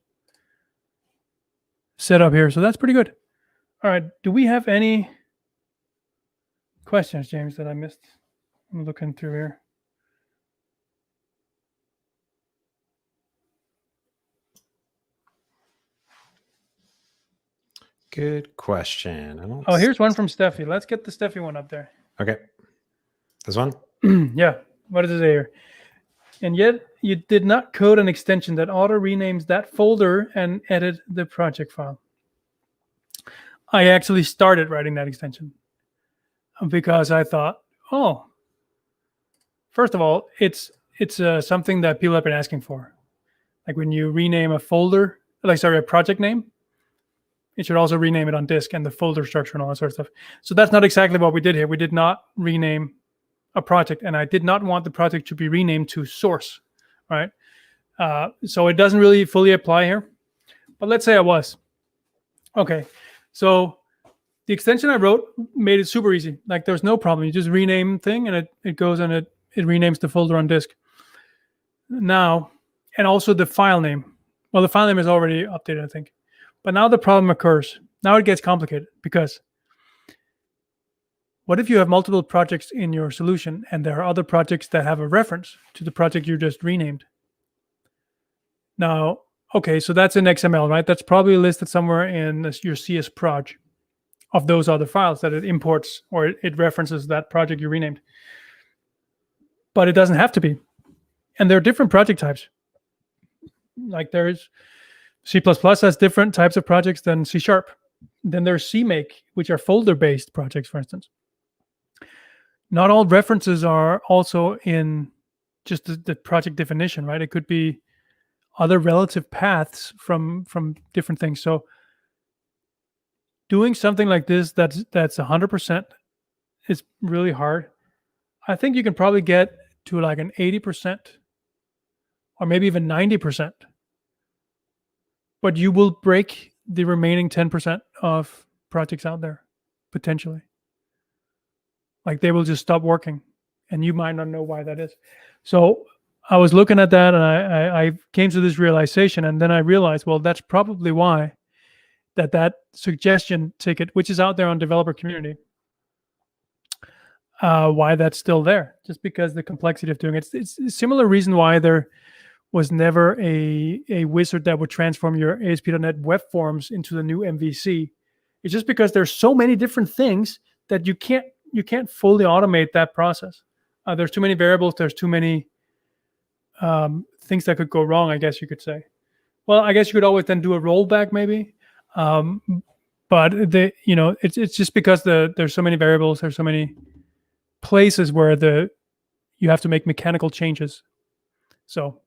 set up here. So that's pretty good. All right. Do we have any questions, James, that I missed? I'm looking through here. Good question. Here's one from Steffi. Let's get the Steffi one up there. Okay. This one? Yeah. What does it say here? And yet you did not code an extension that auto renames that folder and edit the project file. I actually started writing that extension because I thought, first of all, it's something that people have been asking for. Like when you rename a folder, a project name, it should also rename it on disk and the folder structure and all that sort of stuff. So that's not exactly what we did here. We did not rename a project, and I did not want the project to be renamed to source, right? So it doesn't really fully apply here. But let's say I was. Okay, so the extension I wrote made it super easy. Like there's no problem. You just rename thing, and it goes and it renames the folder on disk. Now, and also the file name. Well, the file name is already updated, I think. But now the problem occurs. Now it gets complicated because what if you have multiple projects in your solution and there are other projects that have a reference to the project you just renamed? Now, okay, so that's in XML, right? That's probably listed somewhere in your CS proj of those other files that it imports or it references that project you renamed. But it doesn't have to be. And there are different project types. Like there's C++ has different types of projects than C#. Then there's CMake, which are folder-based projects, for instance. not all references are also in just the project definition, right? It could be other relative paths from different things. So doing something like this that's 100% is really hard. I think you can probably get to like an 80% or maybe even 90%, but you will break the remaining 10% of projects out there potentially. Like they will just stop working and you might not know why that is. So I was looking at that and I came to this realization, and then I realized, well, that's probably why that suggestion ticket, which is out there on developer community, why that's still there, just because the complexity of doing it. It's a similar reason why there was never a wizard that would transform your ASP.NET web forms into the new MVC. It's just because there's so many different things that you can't fully automate that process. There's too many variables. There's too many things that could go wrong, I guess you could say. Well, I guess you could always then do a rollback maybe. But it's just because there's so many variables, there's so many places where you have to make mechanical changes. So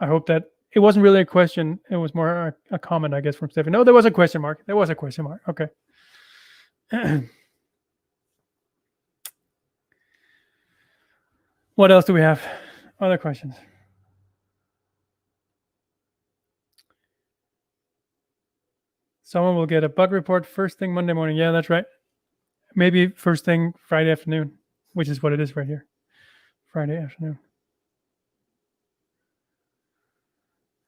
I hope that it wasn't really a question. It was more a comment, I guess, from Stefan. No, there was a question mark. There was a question mark. Okay. What else do we have? Other questions? Someone will get a bug report first thing Monday morning. Yeah, that's right. Maybe first thing Friday afternoon, which is what it is right here. Friday afternoon.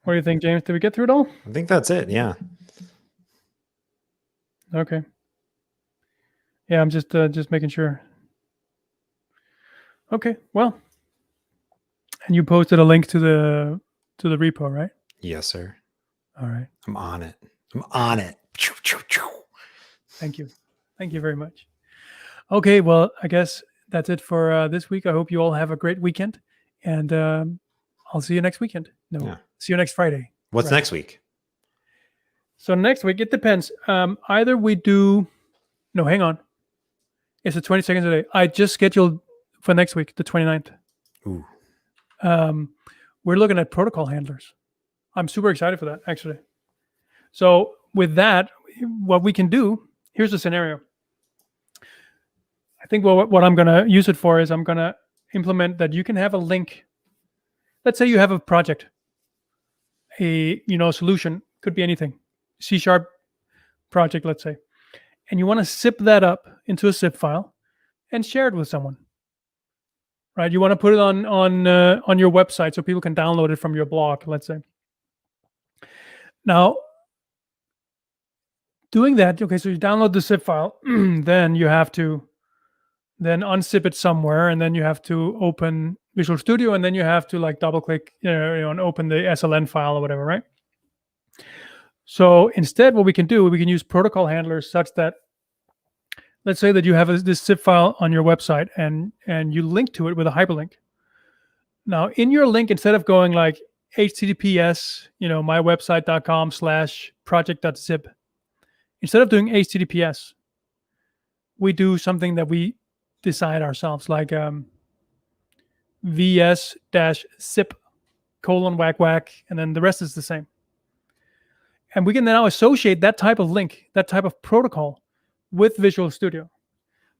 What do you think, James? Did we get through it all? I think that's it. Yeah. Okay. Yeah, I'm just making sure. Okay. Well, and you posted a link to the repo, right? Yes, sir. All right. I'm on it. I'm on it. Thank you. Thank you very much. Okay. Well, I guess that's it for this week. I hope you all have a great weekend, and I'll see you next weekend. No, Yeah. see you next Friday. What's next week? So next week, it depends. Either we do. No, hang on. It's the 22nd today. I just scheduled for next week, the 29th. Ooh. We're looking at protocol handlers. I'm super excited for that, actually. So with that, what we can do, here's the scenario. I think what I'm going to use it for is I'm going to implement that you can have a link. Let's say you have a project, a solution, could be anything, C# project, let's say, and you want to zip that up into a zip file and share it with someone. Right? You want to put it on your website so people can download it from your blog, let's say. Now, doing that, okay, so you download the zip file, then you have to then unzip it somewhere, and then you have to open Visual Studio, and then you have to like double click and open the SLN file or whatever, right? So instead, what we can do, we can use protocol handlers such that, let's say that you have this zip file on your website and you link to it with a hyperlink. Now, in your link, instead of going like HTTPS, mywebsite.com/project.zip, instead of doing HTTPS, we do something that we decide ourselves, like vs-zip : whack whack, and then the rest is the same. And we can now associate that type of link, that type of protocol, with Visual Studio.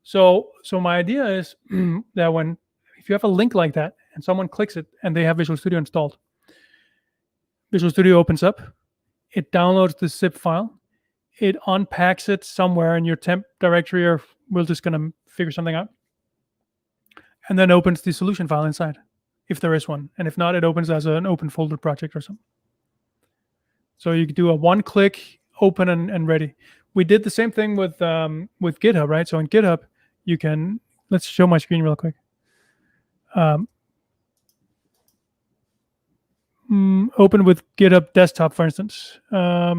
So my idea is that if you have a link like that and someone clicks it and they have Visual Studio installed, Visual Studio opens up, it downloads the zip file, it unpacks it somewhere in your temp directory, or we're just going to figure something out, and then opens the solution file inside, if there is one. And if not, it opens as an open folder project or something. So you can do a one-click open and ready. We did the same thing with GitHub, right? So in GitHub, you can, let's show my screen real quick. Open with GitHub desktop, for instance. I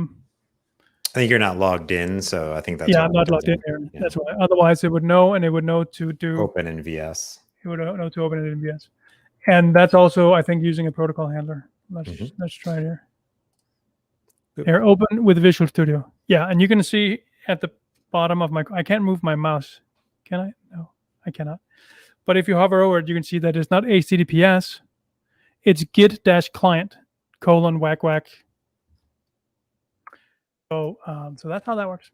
think you're not logged in, so I think that's I'm not logged in here. Yeah. That's why. Otherwise, it would know, and it would know to do open in VS. It would know to open it in VS, and that's also, I think, using a protocol handler. Let's try it here. Here, open with Visual Studio. Yeah, and you can see at the bottom of I can't move my mouse. Can I? No, I cannot. But if you hover over it, you can see that it's not HTTPS. It's git-client : whack whack. So that's how that works.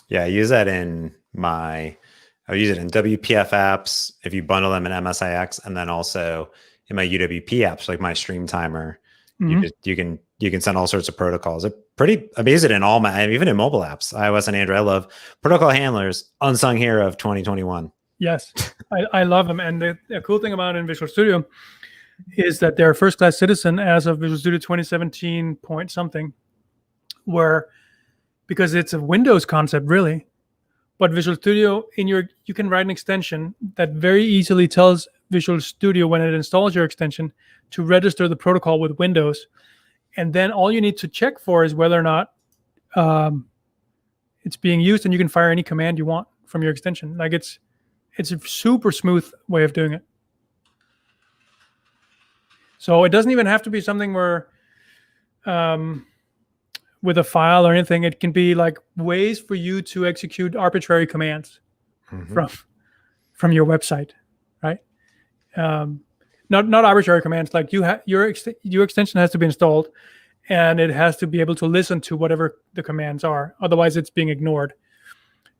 Yeah, I use that I use it in WPF apps if you bundle them in MSIX, and then also in my UWP apps, like my stream timer. Mhm. You can send all sorts of protocols. I use it in all even in mobile apps, iOS and Android. I love protocol handlers, unsung hero of 2021. Yes, I love them. And the cool thing about it in Visual Studio is that they're a first-class citizen as of Visual Studio 2017 point something, where because it's a Windows concept really, but Visual Studio you can write an extension that very easily tells Visual Studio when it installs your extension to register the protocol with Windows, and then all you need to check for is whether or not it's being used, and you can fire any command you want from your extension. Like it's a super smooth way of doing it. So it doesn't even have to be something where with a file or anything. It can be like ways for you to execute arbitrary commands from your website, right? Not arbitrary commands. Like your extension has to be installed, and it has to be able to listen to whatever the commands are. Otherwise, it's being ignored.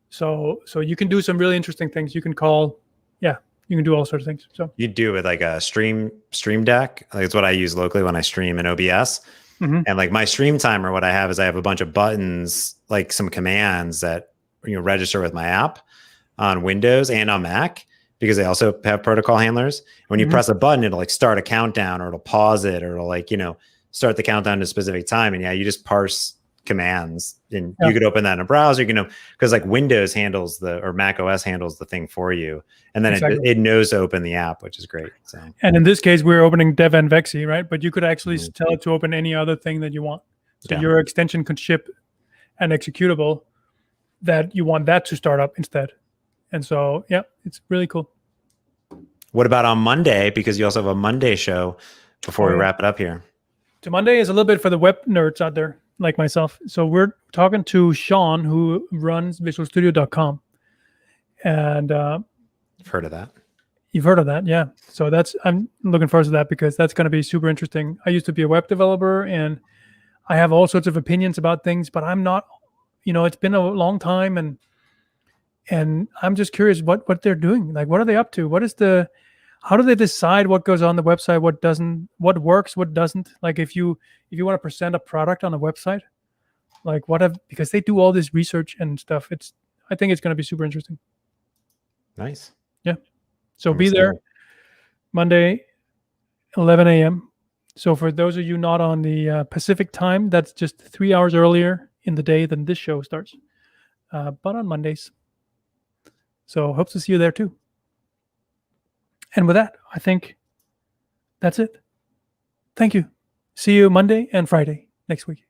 So you can do some really interesting things. You can do all sorts of things. So you do with like a stream deck. Like it's what I use locally when I stream in OBS. And like my stream timer, what I have is I have a bunch of buttons, like some commands that register with my app on Windows and on Mac, because they also have protocol handlers. When you press a button, it'll like start a countdown, or it'll pause it, or it'll like start the countdown to a specific time. And you just parse commands, and you could open that in a browser, because like Windows handles or Mac OS handles the thing for you, and then it knows to open the app, which is great. So, and in this case, we're opening dev and vexy, right? But you could actually tell it to open any other thing that you want. So your extension could ship an executable that you want that to start up instead. And so, it's really cool. What about on Monday? Because you also have a Monday show before we wrap it up here. So Monday is a little bit for the web nerds out there, like myself. So we're talking to Sean, who runs visualstudio.com. And I've heard of that. You've heard of that, yeah. So I'm looking forward to that, because that's going to be super interesting. I used to be a web developer, and I have all sorts of opinions about things, but I'm not, it's been a long time, and I'm just curious what they're doing. Like, what are they up to? How do they decide what goes on the website, what doesn't, what works, what doesn't? Like if you want to present a product on a website, like because they do all this research and stuff. I think it's going to be super interesting. Nice. Yeah. So be there Monday, 11 a.m. So for those of you not on the Pacific time, that's just 3 hours earlier in the day than this show starts, but on Mondays. So hope to see you there too. And with that, I think that's it. Thank you. See you Monday and Friday next week.